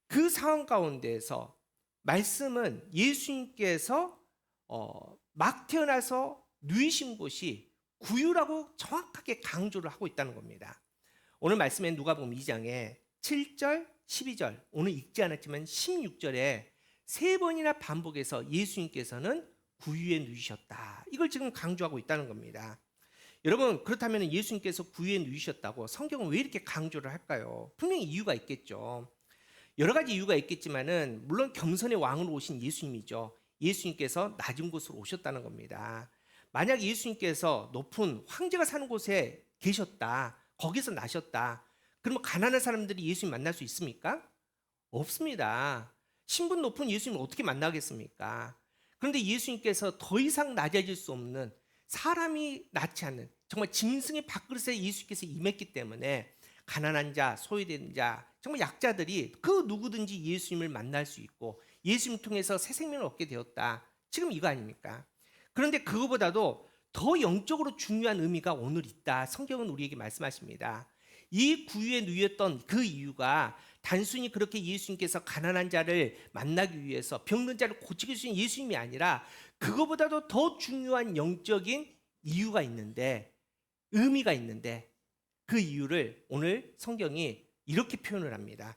S1: 그 상황 가운데에서 말씀은 예수님께서 막 태어나서 누이신 곳이 구유라고 정확하게 강조를 하고 있다는 겁니다. 오늘 말씀에 누가복음 2장에 7절, 12절 오늘 읽지 않았지만 16절에 세 번이나 반복해서 예수님께서는 구유에 누이셨다. 이걸 지금 강조하고 있다는 겁니다. 여러분, 그렇다면 예수님께서 구유에 누이셨다고 성경은 왜 이렇게 강조를 할까요? 분명히 이유가 있겠죠. 여러 가지 이유가 있겠지만은 물론 겸손의 왕으로 오신 예수님이죠. 예수님께서 낮은 곳으로 오셨다는 겁니다. 만약 예수님께서 높은 황제가 사는 곳에 계셨다, 거기서 나셨다, 그러면 가난한 사람들이 예수님 만날 수 있습니까? 없습니다. 신분 높은 예수님을 어떻게 만나겠습니까? 그런데 예수님께서 더 이상 낮아질 수 없는 사람이 낳지 않는 정말 짐승의 밥그릇에 예수님께서 임했기 때문에 가난한 자, 소외된 자, 정말 약자들이 그 누구든지 예수님을 만날 수 있고 예수님 통해서 새 생명을 얻게 되었다. 지금 이거 아닙니까? 그런데 그거보다도 더 영적으로 중요한 의미가 오늘 있다. 성경은 우리에게 말씀하십니다. 이 구유에 누였던 그 이유가 단순히 그렇게 예수님께서 가난한 자를 만나기 위해서 병든 자를 고치기 위한 예수님이 아니라 그거보다도 더 중요한 영적인 이유가 있는데, 의미가 있는데 그 이유를 오늘 성경이 이렇게 표현을 합니다.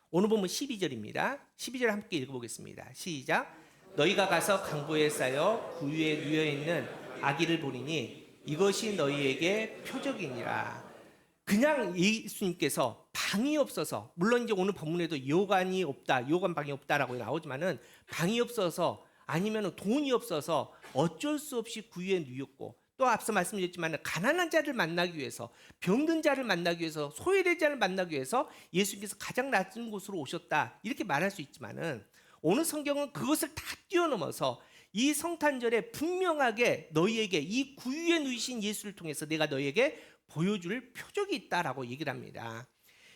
S1: 오늘 보면 12절입니다. 12절 함께 읽어보겠습니다. 시작. 너희가 가서 강보에 쌓여 구유에 누워 있는 아기를 보리니 이것이 너희에게 표적이니라. 그냥 예수님께서 방이 없어서, 물론 이제 오늘 본문에도 요관이 없다, 요관 방이 없다라고 나오지만은 방이 없어서 아니면 돈이 없어서 어쩔 수 없이 구유에 누웠고, 또 앞서 말씀드렸지만 가난한 자를 만나기 위해서, 병든 자를 만나기 위해서, 소외된 자를 만나기 위해서 예수님께서 가장 낮은 곳으로 오셨다, 이렇게 말할 수 있지만은 오늘 성경은 그것을 다 뛰어넘어서 이 성탄절에 분명하게 너희에게 이 구유에 누이신 예수를 통해서 내가 너희에게 보여줄 표적이 있다라고 얘기를 합니다.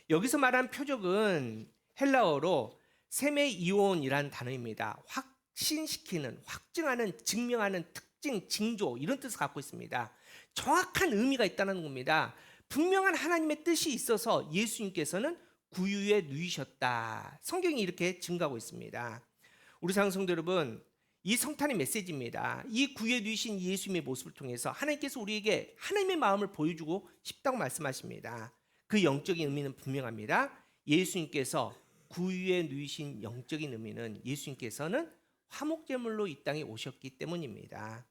S1: 여기서 말한 표적은 헬라어로 세메이온이라는 단어입니다. 확신시키는, 확증하는, 증명하는, 특징, 징조, 이런 뜻을 갖고 있습니다. 정확한 의미가 있다는 겁니다. 분명한 하나님의 뜻이 있어서 예수님께서는 구유에 누이셨다. 성경이 이렇게 증가하고 있습니다. 우리 사랑하는 성도 여러분, 이 성탄의 메시지입니다. 이 구유에 누이신 예수님의 모습을 통해서 하나님께서 우리에게 하나님의 마음을 보여주고 싶다고 말씀하십니다. 그 영적인 의미는 분명합니다. 예수님께서 구유에 누이신 영적인 의미는 예수님께서는 화목제물로 이 땅에 오셨기 때문입니다.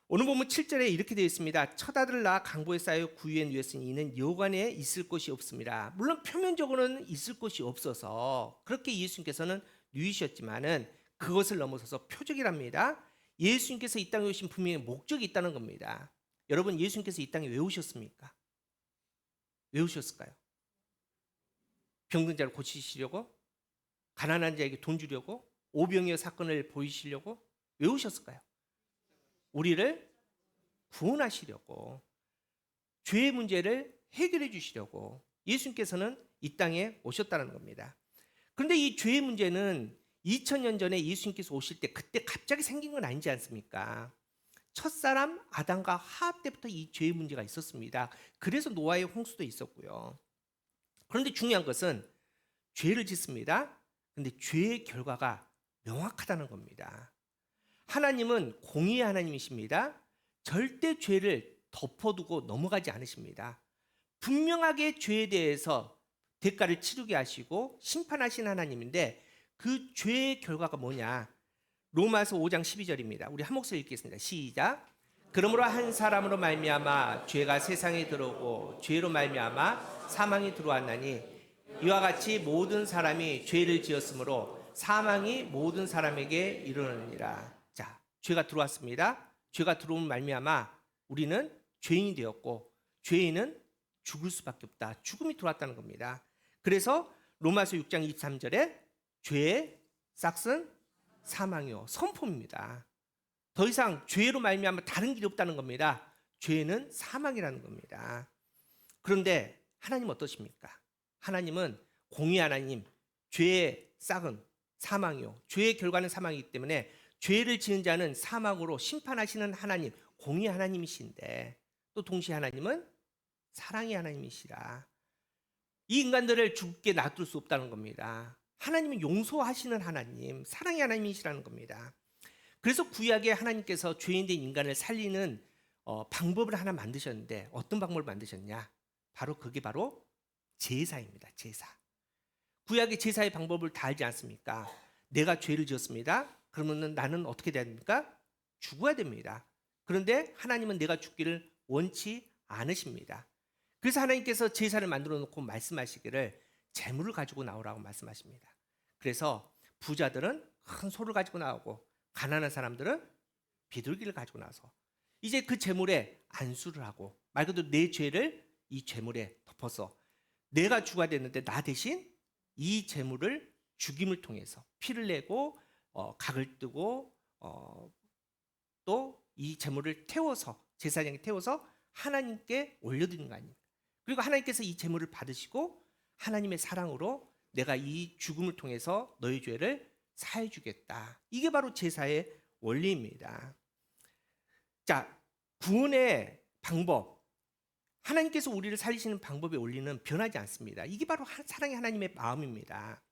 S1: 오늘 보면 7절에 이렇게 되어 있습니다. 첫 아들 낳아 강보에 쌓여 구유에 누웠으니 이는 여관에 있을 곳이 없습니다. 물론 표면적으로는 있을 곳이 없어서 그렇게 예수님께서는 누이셨지만은 그것을 넘어서서 표적이랍니다. 예수님께서 이 땅에 오신 분명히 목적이 있다는 겁니다. 여러분, 예수님께서 이 땅에 왜 오셨습니까? 왜 오셨을까요? 병든 자를 고치시려고? 가난한 자에게 돈 주려고? 오병이어 사건을 보이시려고? 왜 오셨을까요? 우리를 구원하시려고, 죄의 문제를 해결해 주시려고 예수님께서는 이 땅에 오셨다는 겁니다. 그런데 이 죄의 문제는 2000년 전에 예수님께서 오실 때 그때 갑자기 생긴 건 아니지 않습니까? 첫사람 아담과 하합 때부터 이 죄의 문제가 있었습니다. 그래서 노아의 홍수도 있었고요. 그런데 중요한 것은 죄를 짓습니다. 그런데 죄의 결과가 명확하다는 겁니다. 하나님은 공의의 하나님이십니다. 절대 죄를 덮어두고 넘어가지 않으십니다. 분명하게 죄에 대해서 대가를 치르게 하시고 심판하신 하나님인데 그 죄의 결과가 뭐냐? 로마서 5장 12절입니다. 우리 한 목소리 읽겠습니다. 시작. 그러므로 한 사람으로 말미암아 죄가 세상에 들어오고 죄로 말미암아 사망이 들어왔나니 이와 같이 모든 사람이 죄를 지었으므로 사망이 모든 사람에게 이르느니라. 자, 죄가 들어왔습니다. 죄가 들어온 말미암아 우리는 죄인이 되었고 죄인은 죽을 수밖에 없다. 죽음이 들어왔다는 겁니다. 그래서 로마서 6장 23절에 죄의 싹은 사망이요, 선포입니다. 더 이상 죄로 말미암아 다른 길이 없다는 겁니다. 죄는 사망이라는 겁니다. 그런데 하나님 어떠십니까? 하나님은 공의 하나님, 죄의 싹은 사망이요, 죄의 결과는 사망이기 때문에 죄를 지은 자는 사망으로 심판하시는 하나님, 공의 하나님이신데 또 동시에 하나님은 사랑의 하나님이시라. 이 인간들을 죽게 놔둘 수 없다는 겁니다. 하나님은 용서하시는 하나님, 사랑의 하나님이시라는 겁니다. 그래서 구약에 하나님께서 죄인된 인간을 살리는 방법을 하나 만드셨는데 어떤 방법을 만드셨냐? 그게 바로 제사입니다. 제사. 구약의 제사의 방법을 다 알지 않습니까? 내가 죄를 지었습니다. 그러면 나는 어떻게 돼야 됩니까? 죽어야 됩니다. 그런데 하나님은 내가 죽기를 원치 않으십니다. 그래서 하나님께서 제사를 만들어 놓고 말씀하시기를 재물을 가지고 나오라고 말씀하십니다. 그래서 부자들은 큰 소를 가지고 나오고 가난한 사람들은 비둘기를 가지고 나서 이제 그 재물에 안수를 하고 말 그대로 내 죄를 이 재물에 덮어서 내가 죽어야 되는데 나 대신 이 재물을 죽임을 통해서 피를 내고 각을 뜨고 또 이 재물을 태워서 제사장에 태워서 하나님께 올려드리는 거 아닙니까? 그리고 하나님께서 이 재물을 받으시고 하나님의 사랑으로 내가 이 죽음을 통해서 너의 죄를 사해 주겠다. 이게 바로 제사의 원리입니다. 자, 구원의 방법, 하나님께서 우리를 살리시는 방법의 원리는 변하지 않습니다. 이게 바로 사랑의 하나님의 마음입니다.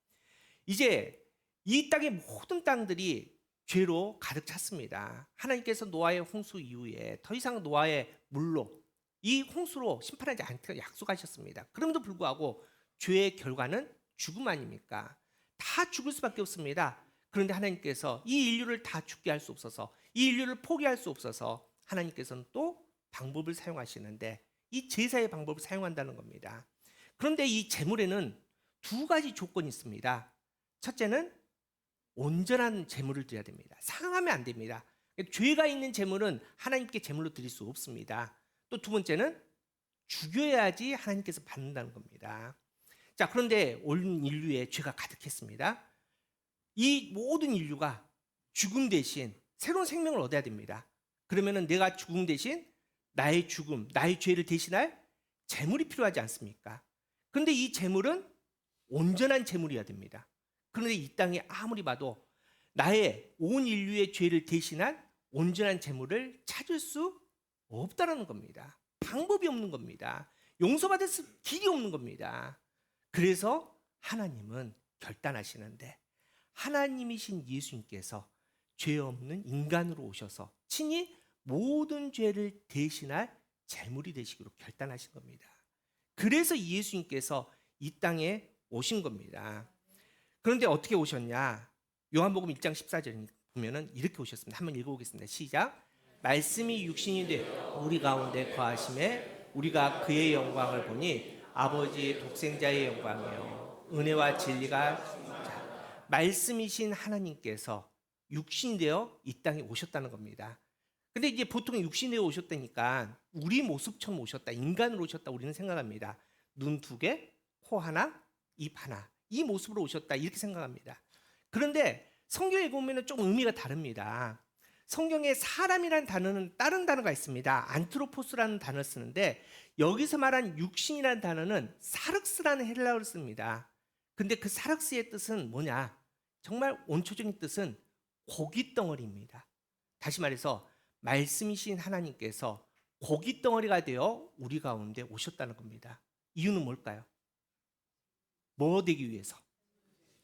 S1: 이제 이 땅의 모든 땅들이 죄로 가득 찼습니다. 하나님께서 노아의 홍수 이후에 더 이상 노아의 물로 이 홍수로 심판하지 않기로 약속하셨습니다. 그럼에도 불구하고 죄의 결과는 죽음 아닙니까? 다 죽을 수밖에 없습니다. 그런데 하나님께서 이 인류를 다 죽게 할 수 없어서, 이 인류를 포기할 수 없어서 하나님께서는 또 방법을 사용하시는데 이 제사의 방법을 사용한다는 겁니다. 그런데 이 제물에는 두 가지 조건이 있습니다. 첫째는 온전한 제물을 드려야 됩니다. 상하면 안 됩니다. 죄가 있는 제물은 하나님께 제물로 드릴 수 없습니다. 또 두 번째는 죽여야지 하나님께서 받는다는 겁니다. 자, 그런데 온 인류에 죄가 가득했습니다. 이 모든 인류가 죽음 대신 새로운 생명을 얻어야 됩니다. 그러면은 내가 죽음 대신 나의 죽음, 나의 죄를 대신할 제물이 필요하지 않습니까? 그런데 이 제물은 온전한 제물이어야 됩니다. 그런데 이 땅에 아무리 봐도 나의 온 인류의 죄를 대신한 온전한 제물을 찾을 수 없다는 겁니다. 방법이 없는 겁니다. 용서받을 길이 없는 겁니다. 그래서 하나님은 결단하시는데 하나님이신 예수님께서 죄 없는 인간으로 오셔서 친히 모든 죄를 대신할 제물이 되시기로 결단하신 겁니다. 그래서 예수님께서 이 땅에 오신 겁니다. 그런데 어떻게 오셨냐? 요한복음 1장 14절 보면은 이렇게 오셨습니다. 한번 읽어보겠습니다. 시작. 말씀이 육신이 되어 우리 가운데 거하심에 우리가 그의 영광을 보니 아버지의 독생자의 영광이요 은혜와 진리가 말씀이신 하나님께서 육신이 되어 이 땅에 오셨다는 겁니다. 근데 이제 보통 육신이 되어 오셨다니까 우리 모습처럼 오셨다, 인간으로 오셨다 우리는 생각합니다. 눈 두 개, 코 하나, 입 하나 이 모습으로 오셨다 이렇게 생각합니다. 그런데 성경에 보면 좀 의미가 다릅니다. 성경에 사람이라는 단어는 다른 단어가 있습니다. 안트로포스라는 단어를 쓰는데 여기서 말한 육신이라는 단어는 사륵스라는 헬라어를 씁니다. 근데 그 사륵스의 뜻은 뭐냐? 정말 원초적인 뜻은 고깃덩어리입니다. 다시 말해서 말씀이신 하나님께서 고깃덩어리가 되어 우리 가운데 오셨다는 겁니다. 이유는 뭘까요? 뭐 되기 위해서?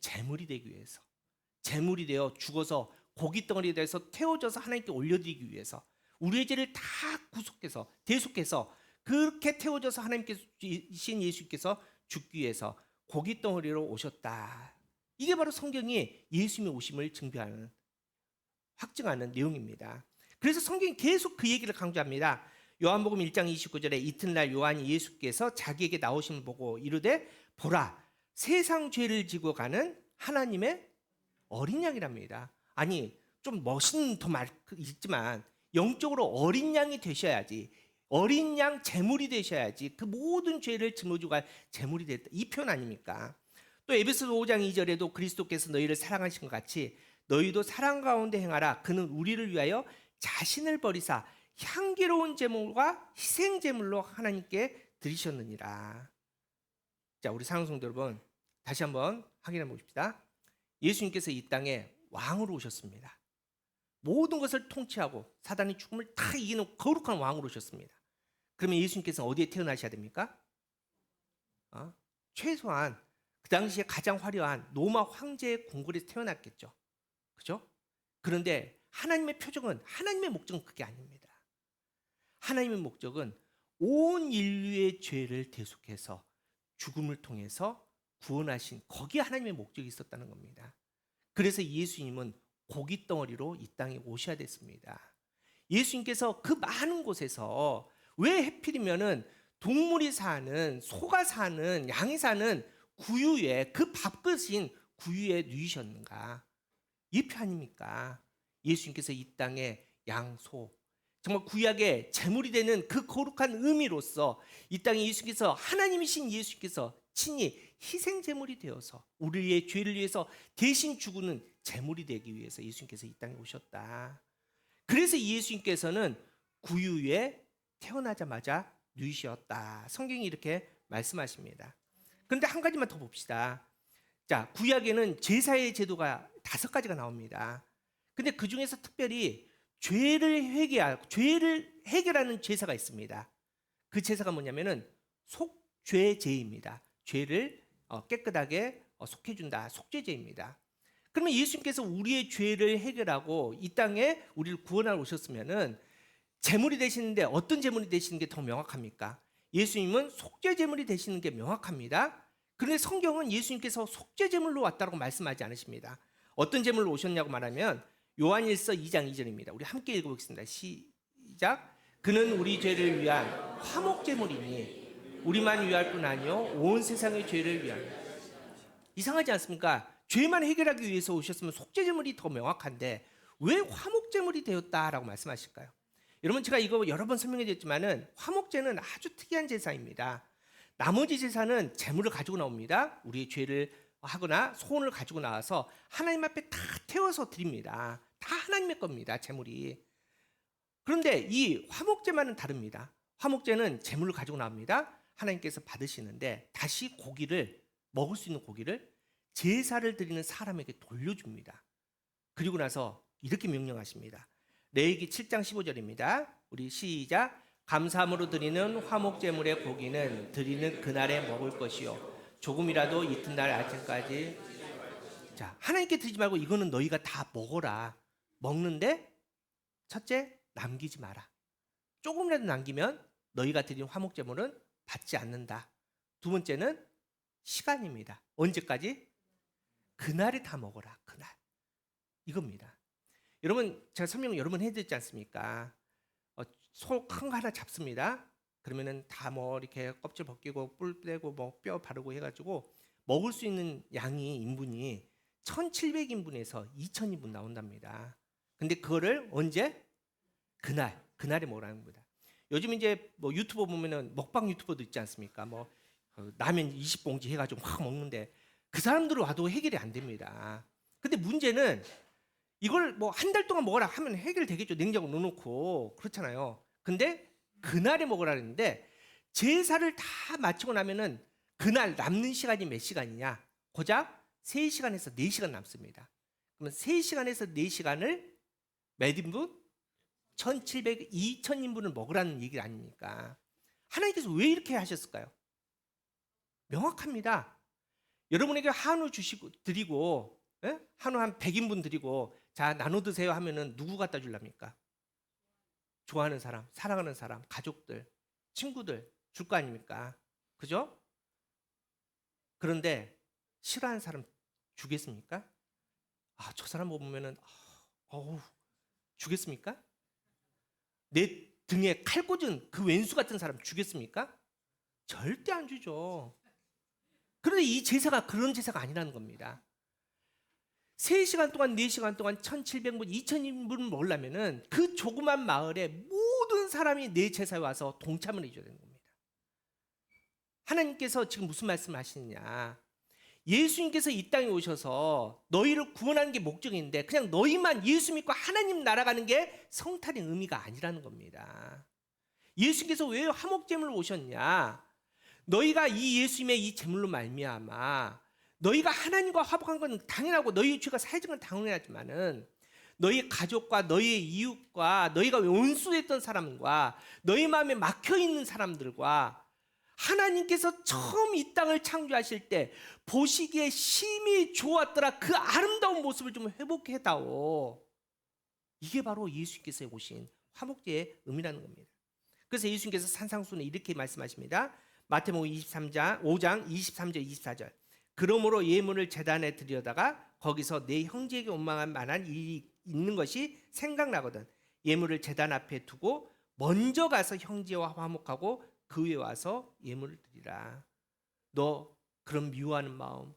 S1: 제물이 되기 위해서. 제물이 되어 죽어서 고깃덩어리에 대해서 태워져서 하나님께 올려드리기 위해서 우리의 죄를 다 구속해서 대속해서 그렇게 태워져서 하나님께신 예수께서 죽기 위해서 고깃덩어리로 오셨다. 이게 바로 성경이 예수님의 오심을 증거하는 확증하는 내용입니다. 그래서 성경이 계속 그 얘기를 강조합니다. 요한복음 1장 29절에 이튿날 요한이 예수께서 자기에게 나오심을 보고 이르되 보라 세상 죄를 지고 가는 하나님의 어린 양이랍니다. 아니 좀 멋있는 더 말 있지만 영적으로 어린 양이 되셔야지 어린 양 제물이 되셔야지 그 모든 죄를 짊어지고 갈 제물이 됐다 이 표현 아닙니까? 또 에베소서 5장 2절에도 그리스도께서 너희를 사랑하신 것 같이 너희도 사랑 가운데 행하라. 그는 우리를 위하여 자신을 버리사 향기로운 제물과 희생 제물로 하나님께 드리셨느니라. 자, 우리 사랑하는 성도 여러분, 다시 한번 확인해 보십시다. 예수님께서 이 땅에 왕으로 오셨습니다. 모든 것을 통치하고 사단의 죽음을 다 이기는 거룩한 왕으로 오셨습니다. 그러면 예수님께서는 어디에 태어나셔야 됩니까? 최소한 그 당시에 가장 화려한 로마 황제의 궁궐에서 태어났겠죠. 그죠? 그런데 하나님의 표적은 하나님의 목적은 그게 아닙니다. 하나님의 목적은 온 인류의 죄를 대속해서 죽음을 통해서 구원하신 거기에 하나님의 목적이 있었다는 겁니다. 그래서 예수님은 고깃덩어리로 이 땅에 오셔야 됐습니다. 예수님께서 그 많은 곳에서 왜 하필이면은 동물이 사는 소가 사는 양이 사는 구유에 그 밥그릇인 구유에 누이셨는가? 이 표 아닙니까? 예수님께서 이 땅에 양, 소 정말 구약의 제물이 되는 그 거룩한 의미로서 이 땅에 예수께서 하나님이신 예수께서 친히 희생 제물이 되어서 우리의 죄를 위해서 대신 죽는 제물이 되기 위해서 예수님께서 이 땅에 오셨다. 그래서 예수님께서는 구유에 태어나자마자 누이셨다. 성경이 이렇게 말씀하십니다. 그런데 한 가지만 더 봅시다. 자, 구약에는 제사의 제도가 5가지가 나옵니다. 근데 그 중에서 특별히 죄를 해결하는 제사가 있습니다. 그 제사가 뭐냐면은 속죄제입니다. 죄를 깨끗하게 속해준다. 속죄제입니다. 그러면 예수님께서 우리의 죄를 해결하고 이 땅에 우리를 구원하러 오셨으면은 제물이 되시는데 어떤 제물이 되시는 게 더 명확합니까? 예수님은 속죄제물이 되시는 게 명확합니다. 그런데 성경은 예수님께서 속죄제물로 왔다고 말씀하지 않으십니다. 어떤 제물로 오셨냐고 말하면 요한일서 2장 2절입니다. 우리 함께 읽어보겠습니다. 시작. 그는 우리 죄를 위한 화목 제물이니 우리만 위할 뿐 아니요 온 세상의 죄를 위한. 이상하지 않습니까? 죄만 해결하기 위해서 오셨으면 속죄 제물이 더 명확한데 왜 화목 제물이 되었다라고 말씀하실까요? 여러분, 제가 이거 여러 번 설명해 드렸지만은 화목제는 아주 특이한 제사입니다. 나머지 제사는 제물을 가지고 나옵니다. 우리의 죄를 하거나 소원을 가지고 나와서 하나님 앞에 다 태워서 드립니다. 다 하나님의 겁니다, 제물이. 그런데 이 화목제만은 다릅니다. 화목제는 제물을 가지고 나옵니다. 하나님께서 받으시는데 다시 고기를, 먹을 수 있는 고기를 제사를 드리는 사람에게 돌려줍니다. 그리고 나서 이렇게 명령하십니다. 레위기 7장 15절입니다. 우리 시작. 감사함으로 드리는 화목제물의 고기는 드리는 그날에 먹을 것이요 조금이라도 이튿날 아침까지. 자, 하나님께 드리지 말고 이거는 너희가 다 먹어라. 먹는데 첫째, 남기지 마라. 조금이라도 남기면 너희가 드린 화목제물은 받지 않는다. 두 번째는 시간입니다. 언제까지? 그날에 다 먹어라. 그날. 이겁니다. 여러분, 제가 설명 여러 번 해드렸지 않습니까? 소 큰 거 하나 잡습니다. 그러면은 다 뭐 이렇게 껍질 벗기고 뿔 떼고 뭐 뼈 바르고 해가지고 먹을 수 있는 양이 인분이 1,700인분에서 2,000인분 나온답니다. 근데 그거를 언제? 그날에 먹으라는 겁니다. 요즘 이제 뭐 유튜버 보면은 먹방 유튜버도 있지 않습니까? 뭐 라면 20봉지 해가지고 막 먹는데 그 사람들 와도 해결이 안 됩니다. 근데 문제는 이걸 뭐 한 달 동안 먹어라 하면 해결되겠죠. 냉장고 넣어놓고. 그렇잖아요. 근데 그날에 먹으라 했는데 제사를 다 마치고 나면은 그날 남는 시간이 몇 시간이냐? 고작 3시간에서 4시간 남습니다. 그러면 3시간에서 4시간을 몇 인분? 1,700, 2,000인분을 먹으라는 얘기 아닙니까? 하나님께서 왜 이렇게 하셨을까요? 명확합니다. 여러분에게 한우 주시고 드리고, 예? 한우 한 100인분 드리고 자 나눠 드세요 하면은 누구 갖다 줄랍니까? 좋아하는 사람, 사랑하는 사람, 가족들, 친구들 줄 거 아닙니까? 그죠? 그런데 싫어하는 사람 주겠습니까? 아, 저 사람 보면은 주겠습니까? 내 등에 칼 꽂은 그 왼수 같은 사람 주겠습니까? 절대 안 주죠. 그런데 이 제사가 그런 제사가 아니라는 겁니다. 3시간 동안 4시간 동안 1,700분 2,000인분을 먹으려면은 그 조그만 마을에 모든 사람이 내 제사에 와서 동참을 해줘야 되는 겁니다. 하나님께서 지금 무슨 말씀을 하시느냐? 예수님께서 이 땅에 오셔서 너희를 구원하는 게 목적인데 그냥 너희만 예수 믿고 하나님 날아가는 게 성탄의 의미가 아니라는 겁니다. 예수님께서 왜 화목제물로 오셨냐? 너희가 이 예수님의 이 제물로 말미암아 너희가 하나님과 화목한 건 당연하고 너희의 죄가 사해진 건 당연하지만은 너희 가족과 너희의 이웃과 너희가 원수했던 사람과 너희 마음에 막혀있는 사람들과 하나님께서 처음 이 땅을 창조하실 때 보시기에 심히 좋았더라 그 아름다운 모습을 좀 회복해다오. 이게 바로 예수님께서 오신 화목제의 의미라는 겁니다. 그래서 예수님께서 산상수훈에 이렇게 말씀하십니다. 마태복음 5장 23절 24절. 그러므로 예물을 제단에 들여다가 거기서 내 형제에게 원망할 만한 일이 있는 것이 생각나거든 예물을 제단 앞에 두고 먼저 가서 형제와 화목하고 그 후에 와서 예물을 드리라. 너 그런 미워하는 마음,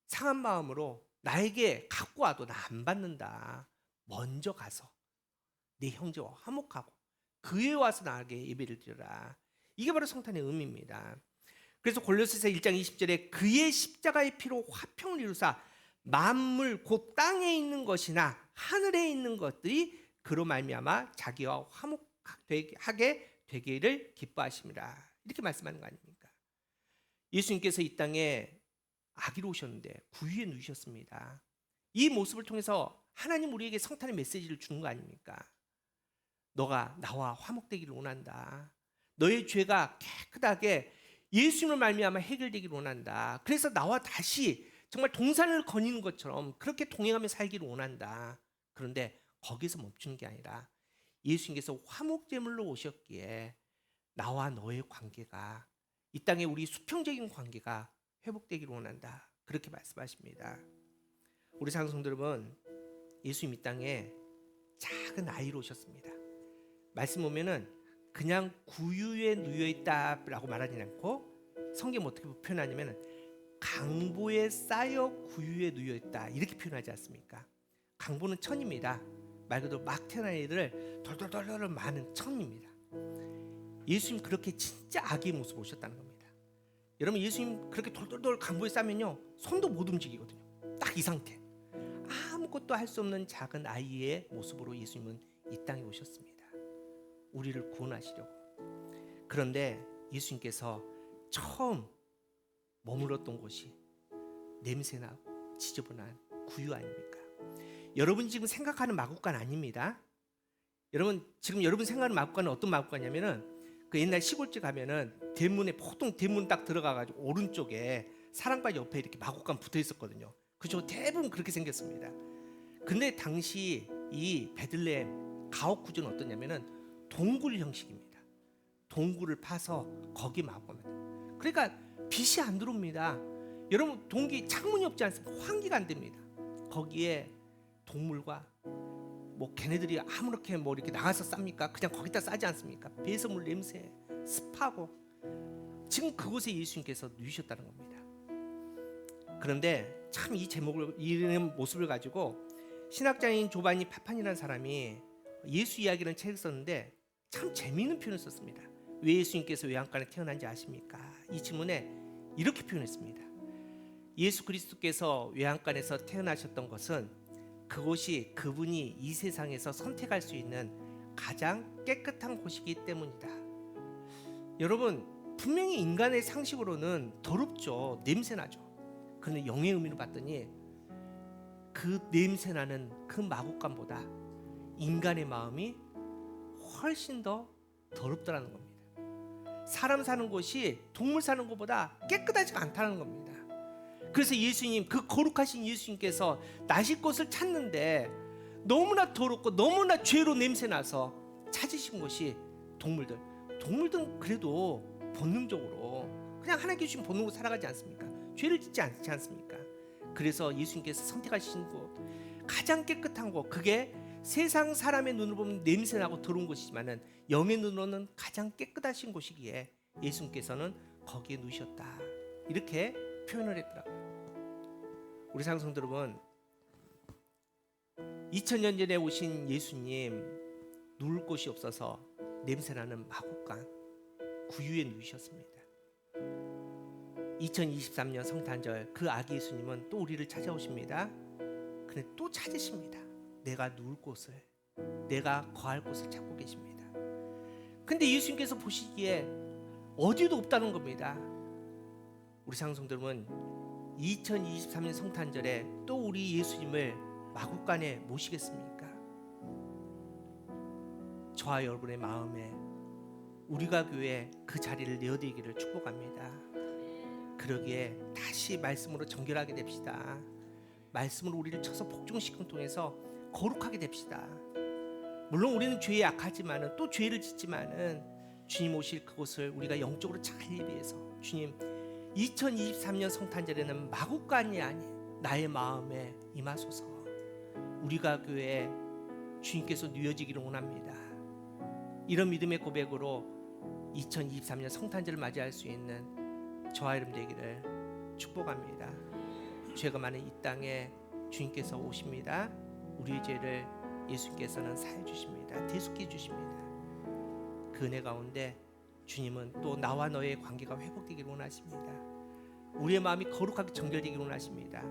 S1: 상한 마음으로 나에게 갖고 와도 나 안 받는다. 먼저 가서 내 형제와 화목하고 그 후에 와서 나에게 예배를 드려라. 이게 바로 성탄의 의미입니다. 그래서 골로새서 1장 20절에 그의 십자가의 피로 화평을 이루사 만물 곧 땅에 있는 것이나 하늘에 있는 것들이 그로 말미암아 자기와 화목하게 되기를 기뻐하심이라. 이렇게 말씀하는 거 아닙니까? 예수님께서 이 땅에 아기로 오셨는데 구유에 누우셨습니다. 이 모습을 통해서 하나님 우리에게 성탄의 메시지를 주는 거 아닙니까? 너가 나와 화목되기를 원한다. 너의 죄가 깨끗하게 예수님을 말미암아 해결되기를 원한다. 그래서 나와 다시 정말 동산을 거니는 것처럼 그렇게 동행하며 살기를 원한다. 그런데 거기서 멈추는 게 아니라 예수님께서 화목제물로 오셨기에 나와 너의 관계가 이 땅에 우리 수평적인 관계가 회복되기를 원한다. 그렇게 말씀하십니다. 우리 상성들 여러분, 예수님 이 땅에 작은 아이로 오셨습니다. 말씀 보면은 그냥 구유에 누워 있다라고 말하지 않고 성경 어떻게 표현하냐면은 강보에 쌓여 구유에 누워 있다 이렇게 표현하지 않습니까? 강보는 천입니다. 말 그대로 막 태어난 애들을 돌돌돌돌 많은 천입니다. 예수님 그렇게 진짜 아기의 모습을 오셨다는 겁니다. 여러분 예수님 그렇게 돌돌돌 강보에 싸면요 손도 못 움직이거든요. 딱 이 상태. 아무것도 할 수 없는 작은 아이의 모습으로 예수님은 이 땅에 오셨습니다. 우리를 구원하시려고. 그런데 예수님께서 처음 머물렀던 곳이 냄새나고 지저분한 구유 아닙니까? 여러분 지금 생각하는 마국간 아닙니다. 여러분 지금 여러분 생각하는 마국간은 어떤 마국간이냐면은 그 옛날 시골집 가면은 대문에 보통 대문 딱 들어가가지고 오른쪽에 사랑바지 옆에 이렇게 마국간 붙어 있었거든요. 그죠? 대부분 그렇게 생겼습니다. 근데 당시 이 베들레헴 가옥 구조는 어떠냐면은 동굴 형식입니다. 동굴을 파서 거기 마구합니다. 그러니까 빛이 안 들어옵니다. 여러분 동기 창문이 없지 않습니까? 환기가 안 됩니다. 거기에 동물과 뭐 걔네들이 아무렇게 뭐 이렇게 나가서 쌉니까? 그냥 거기다 싸지 않습니까? 배설물 냄새, 습하고 지금 그곳에 예수님께서 누이셨다는 겁니다. 그런데 참 이 제목을 이런 모습을 가지고 신학자인 조바니 파판이라는 사람이 예수 이야기라는 책을 썼는데 참 재미있는 표현을 썼습니다. 왜 예수님께서 외양간에 태어난지 아십니까? 이 질문에 이렇게 표현했습니다. 예수 그리스도께서 외양간에서 태어나셨던 것은 그곳이 그분이 이 세상에서 선택할 수 있는 가장 깨끗한 곳이기 때문이다. 여러분 분명히 인간의 상식으로는 더럽죠. 냄새나죠. 그런데 영의 의미로 봤더니 그 냄새나는 그 마국간보다 인간의 마음이 훨씬 더 더럽다는 겁니다. 사람 사는 곳이 동물 사는 곳보다 깨끗하지가 않다는 겁니다. 그래서 예수님 그 거룩하신 예수님께서 나실 곳을 찾는데 너무나 더럽고 너무나 죄로 냄새나서 찾으신 곳이 동물들은 그래도 본능적으로 그냥 하나님께 주신 본능으로 살아가지 않습니까? 죄를 짓지 않지 않습니까? 그래서 예수님께서 선택하신 곳 가장 깨끗한 곳 그게 세상 사람의 눈으로 보면 냄새나고 더러운 곳이지만은 영의 눈으로는 가장 깨끗하신 곳이기에 예수님께서는 거기에 누우셨다 이렇게 표현을 했더라고요. 우리 상성들 여러분 2000년 전에 오신 예수님 누울 곳이 없어서 냄새나는 마국간 구유에 누우셨습니다. 2023년 성탄절 그 아기 예수님은 또 우리를 찾아오십니다. 근데 또 찾으십니다. 내가 누울 곳을 내가 거할 곳을 찾고 계십니다. 근데 예수님께서 보시기에 어디도 없다는 겁니다. 우리 상성들은 2023년 성탄절에 또 우리 예수님을 마국간에 모시겠습니까? 저와 여러분의 마음에 우리가 교회 그 자리를 내어드리기를 축복합니다. 그러기에 다시 말씀으로 정결하게 됩시다. 말씀으로 우리를 쳐서 복종시킴을 통해서 거룩하게 됩시다. 물론 우리는 죄에 약하지만은 또 죄를 짓지만은 주님 오실 그곳을 우리가 영적으로 잘 예비해서 주님 2023년 성탄절에는 마국간이 아닌 나의 마음에 임하소서. 우리가 교회에 주님께서 누워지기를 원합니다. 이런 믿음의 고백으로 2023년 성탄절을 맞이할 수 있는 저와 여러분 되기를 축복합니다. 죄가 많은 이 땅에 주님께서 오십니다. 우리의 죄를 예수께서는 사해 주십니다. 대속해 주십니다. 그 은혜 가운데 주님은 또 나와 너의 관계가 회복되기를 원하십니다. 우리의 마음이 거룩하게 정결되기를 원하십니다.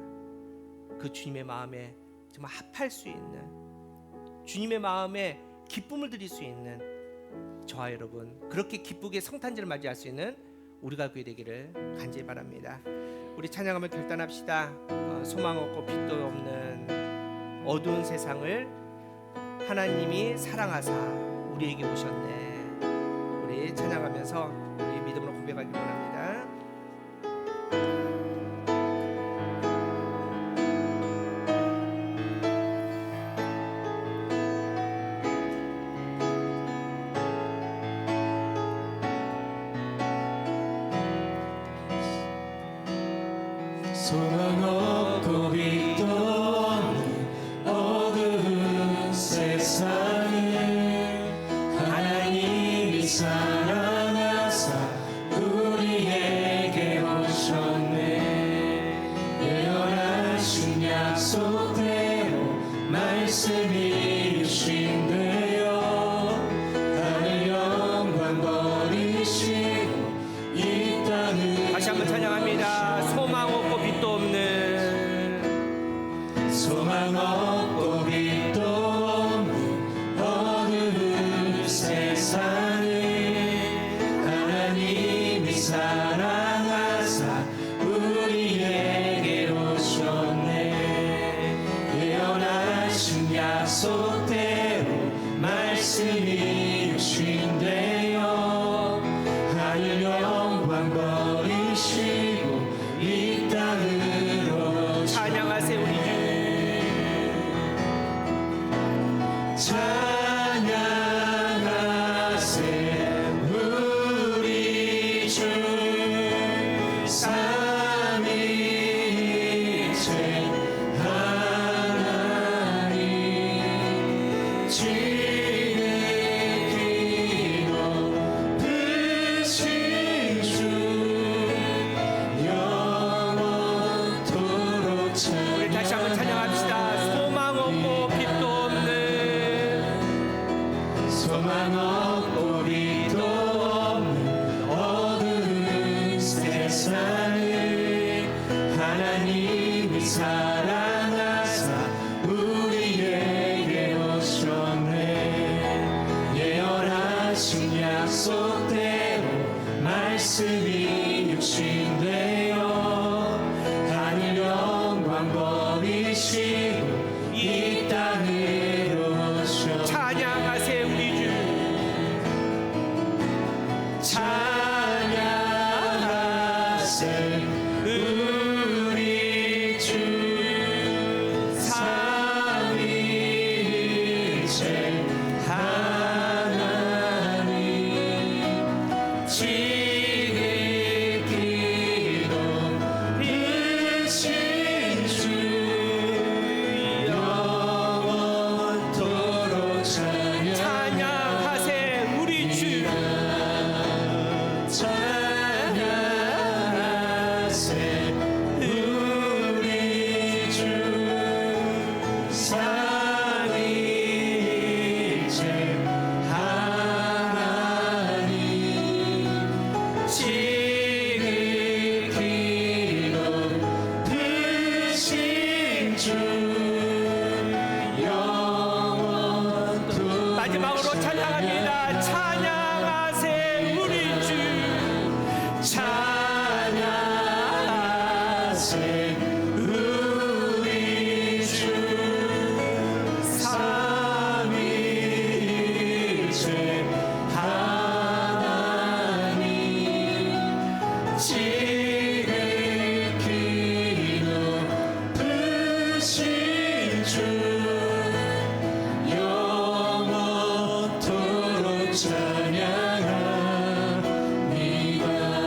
S1: 그 주님의 마음에 정말 합할 수 있는 주님의 마음에 기쁨을 드릴 수 있는 저와 여러분 그렇게 기쁘게 성탄절을 맞이할 수 있는 우리가 그게 되기를 간절히 바랍니다. 우리 찬양하며 결단합시다. 소망 없고 빛도 없는 어두운 세상을 하나님이 사랑하사 우리에게 오셨네. 우리 찬양하면서 우리 믿음으로 고백하기 원합니다.
S5: 소망 없고 빛도
S1: 우리 다시 한번 찬양합시다. 소망 없고 빛도 없는
S5: 소망 없고 빛도 없는 어두운 세상을 하나님이 사랑하사 우리에게 오셨네. 예언하신 약속대로 말씀이 육신 되어 하늘 영광 버리시고 이 땅으로 오셨네.
S1: 찬양하세 우리 주.
S5: 찬양하세 우리 주 삼위일체 하나님 지극히 높으신 주 영원토록
S1: 찬양하세 우리 주.
S5: 찬양하세 우리 주 삼위일체 하나님 지극히 높으신 주 영원토록
S1: 마지막으로 찬양합니다. 찬양하세 우리 주.
S5: 찬양하세 우리 주 삼위일체 하나님 지극히 높으신 주 영원토록 찬양합니다.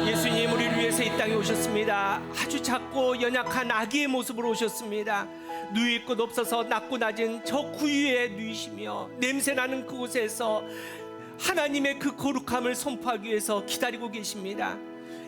S1: 예수님 우리를 위해서 이 땅에 오셨습니다. 아주 작고 연약한 아기의 모습으로 오셨습니다. 누일 곳 없어서 낮고 낮은 저 구유에 누이시며 냄새나는 그곳에서 하나님의 그 거룩함을 선포하기 위해서 기다리고 계십니다.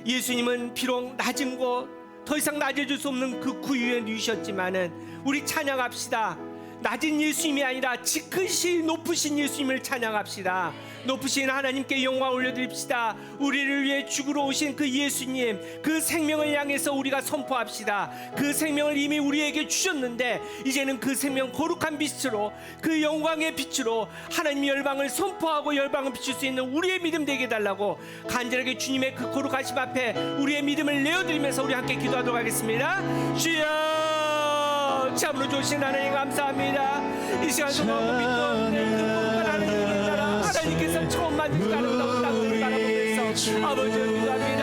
S1: 예수님은 비록 낮은 곳, 더 이상 낮아질 수 없는 그 구유에 누이셨지만은 우리 찬양합시다. 낮은 예수님이 아니라 지크시 높으신 예수님을 찬양합시다. 높으신 하나님께 영광 올려드립시다. 우리를 위해 죽으러 오신 그 예수님, 그 생명을 향해서 우리가 선포합시다. 그 생명을 이미 우리에게 주셨는데 이제는 그 생명 거룩한 빛으로, 그 영광의 빛으로 하나님의 열방을 선포하고 열방을 비출 수 있는 우리의 믿음 되게 해달라고 간절하게 주님의 그 거룩하심 앞에 우리의 믿음을 내어드리면서 우리 함께 기도하도록 하겠습니다. 주여, 참으로 좋으신 하나님 감사합니다. 이 시간 동안 믿도 없는 그 거룩한 하나님의 나라, 하나님께서 처음 만드신 아름다운 땅을 바라보면서 아버지여 기도합니다.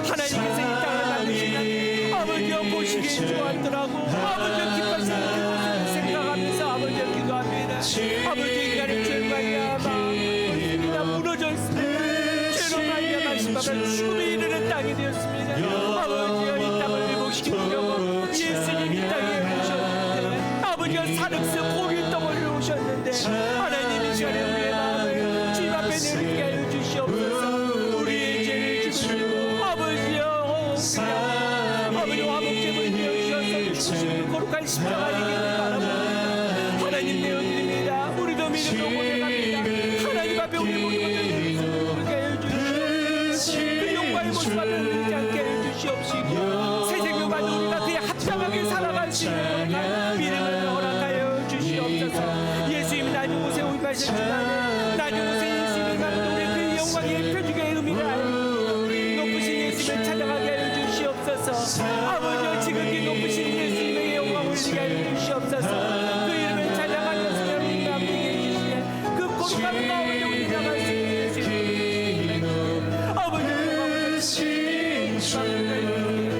S1: 하나님께서 이 땅을 만드신 아버지여 보시기에 좋았더라고. 아버지여 기뻐하시는 그 모습을 생각하면서 아버지여 기도합니다. 아버지 인간의 죄로 말미암아 우리가 무너져 있습니다. 죄로 말미암아 심판을 죽음에 이르는 땅이 되었습니다. 아버지여 이 땅을 회복시키려고 예수님 이 땅에 오셨는데, 아버지여 사륵스 고기 덩어리로 오셨는데 하나님 이 시간에 우리의 마음을 주님 앞에 내리게 하여 주시옵소서. 우리의 죄를 지으시고 아버지여 아버지 화목제물 되어주셔서 주시는 거룩한 십자가 이기를 바라봅니다. 하나님 내어드립니다. 우리도 믿음으로 고백합니다. 하나님 앞에 우리 모든 것을 내리게 하여 주시옵소서. 그 영광의 모습 앞에 우리지 않게 하여 주시옵시고 새 생명 받은 우리가 그에 합당하게 살아갈 수 있는 거룩한 믿음을 허락하여 주시옵소서. 예수님이 낮은 곳에 오임하셨지만 낮은 곳에 예수님이 가는 우리 그 영광의 표적의 의미를 알고 높으신 예수님을 찾아가게 하여 주시옵소서. 아버지여 지극히 높으신 예수님의 영광을 이루게 하여 주시옵소서. 그 이름을 찬양하면서 우리 앞에 계시기에 그 거룩한 가운데 우리 나갈 수 있는 예수님 아버지의 영광을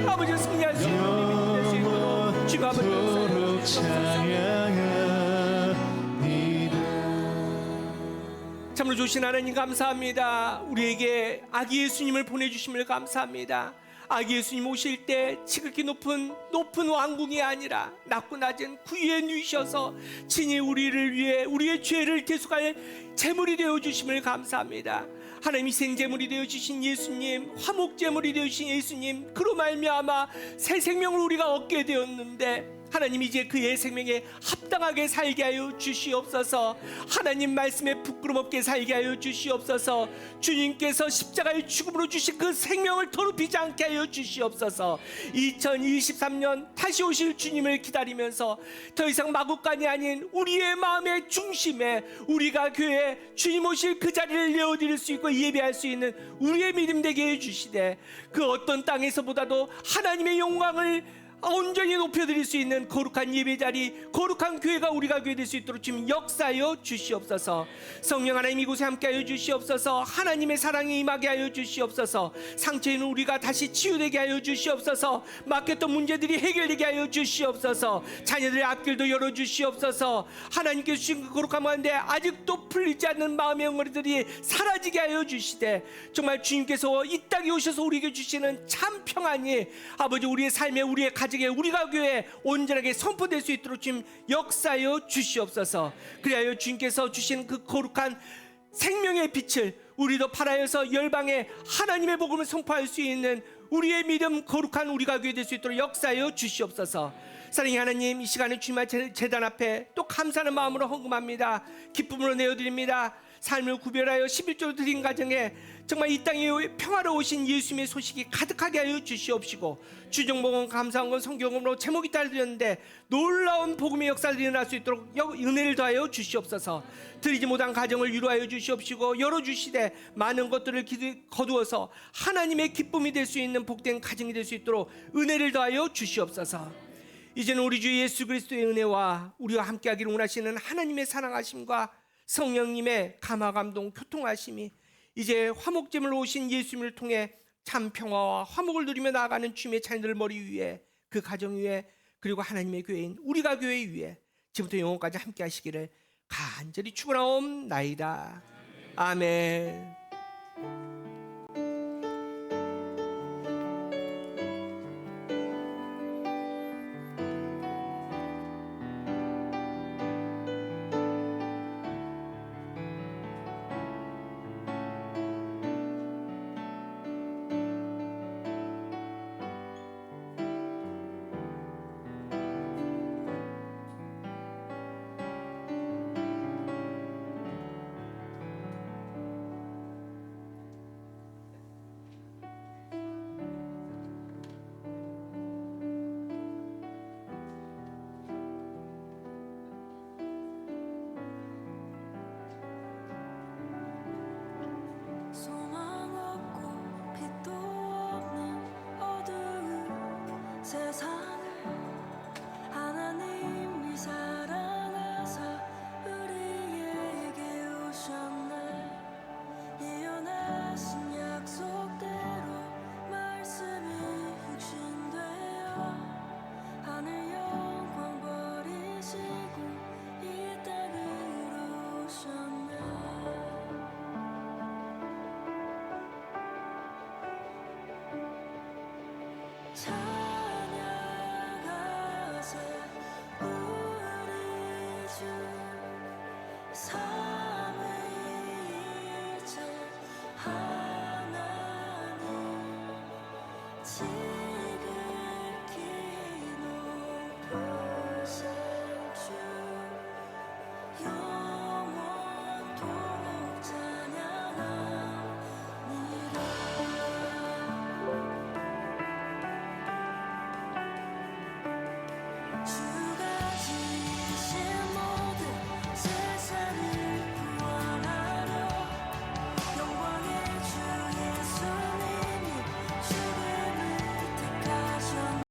S1: 아버지의 승리할 수 있는 우리 믿을 수 있도록 주가 아버지 참으로 좋으신 하나님 감사합니다. 우리에게 아기 예수님을 보내주심을 감사합니다. 아기 예수님 오실 때 지극히 높은 왕궁이 아니라 낮고 낮은 구유에 누이셔서 친히 우리를 위해 우리의 죄를 대속할 제물이 되어주심을 감사합니다. 하나님이 생제물이 되어주신 예수님, 화목제물이 되어주신 예수님, 그로 말미암아 새 생명을 우리가 얻게 되었는데 하나님 이제 그의 생명에 합당하게 살게 하여 주시옵소서. 하나님 말씀에 부끄럼 없게 살게 하여 주시옵소서. 주님께서 십자가의 죽음으로 주신 그 생명을 더럽히지 않게 하여 주시옵소서. 2023년 다시 오실 주님을 기다리면서 더 이상 마구간이 아닌 우리의 마음의 중심에 우리가 교회에 주님 오실 그 자리를 내어드릴 수 있고 예배할 수 있는 우리의 믿음 되게 해주시되, 그 어떤 땅에서보다도 하나님의 영광을 온전히 높여드릴 수 있는 거룩한 예배자리, 거룩한 교회가 우리가 교회 될 수 있도록 주님 역사하여 주시옵소서. 성령 하나님 이곳에 함께하여 주시옵소서. 하나님의 사랑이 임하게 하여 주시옵소서. 상처 있는 우리가 다시 치유되게 하여 주시옵소서. 막혔던 문제들이 해결되게 하여 주시옵소서. 자녀들의 앞길도 열어주시옵소서. 하나님께 주신 그 거룩한 가운데 아직도 풀리지 않는 마음의 엉거리들이 사라지게 하여 주시되, 정말 주님께서 이 땅에 오셔서 우리에게 주시는 참 평안이 아버지 우리의 삶에, 우리의 가정에, 우리가 교회에 온전하게 선포될 수 있도록 주님 역사하여 주시옵소서. 그리하여 주님께서 주신 그 거룩한 생명의 빛을 우리도 발하여서 열방에 하나님의 복음을 선포할 수 있는 우리의 믿음 거룩한 우리가 교회 될 수 있도록 역사하여 주시옵소서. 사랑의 하나님, 이 시간에 주님의 제단 앞에 또 감사하는 마음으로 헌금합니다. 기쁨으로 내어드립니다. 삶을 구별하여 11조로 드린 가정에 정말 이 땅에 평화로우신 예수님의 소식이 가득하게 하여 주시옵시고, 주정복음 감사원금 성경으로 제목이 달드렸는데 놀라운 복음의 역사를 일어날 수 있도록 은혜를 더하여 주시옵소서. 드리지 못한 가정을 위로하여 주시옵시고 열어주시되 많은 것들을 거두어서 하나님의 기쁨이 될 수 있는 복된 가정이 될 수 있도록 은혜를 더하여 주시옵소서. 이제는 우리 주 예수 그리스도의 은혜와 우리와 함께하기를 원하시는 하나님의 사랑하심과 성령님의 감화 감동 교통하심이 이제 화목제물로 오신 예수님을 통해 참 평화와 화목을 누리며 나아가는 주님의 자녀들 머리 위에, 그 가정 위에, 그리고 하나님의 교회인 우리가 교회 위에 지금부터 영원까지 함께 하시기를 간절히 축원하옵나이다. 아멘.
S6: 소망 없고 빛도 없는 어두운 세상을 하나님이 사랑하사 우리에게 오셨네. 예언하신 약속대로 말씀이 흑신되어 하늘 영광 버리시고 이 땅으로 오셨네. 찬양하세 우리 주 삼위일체 하나님.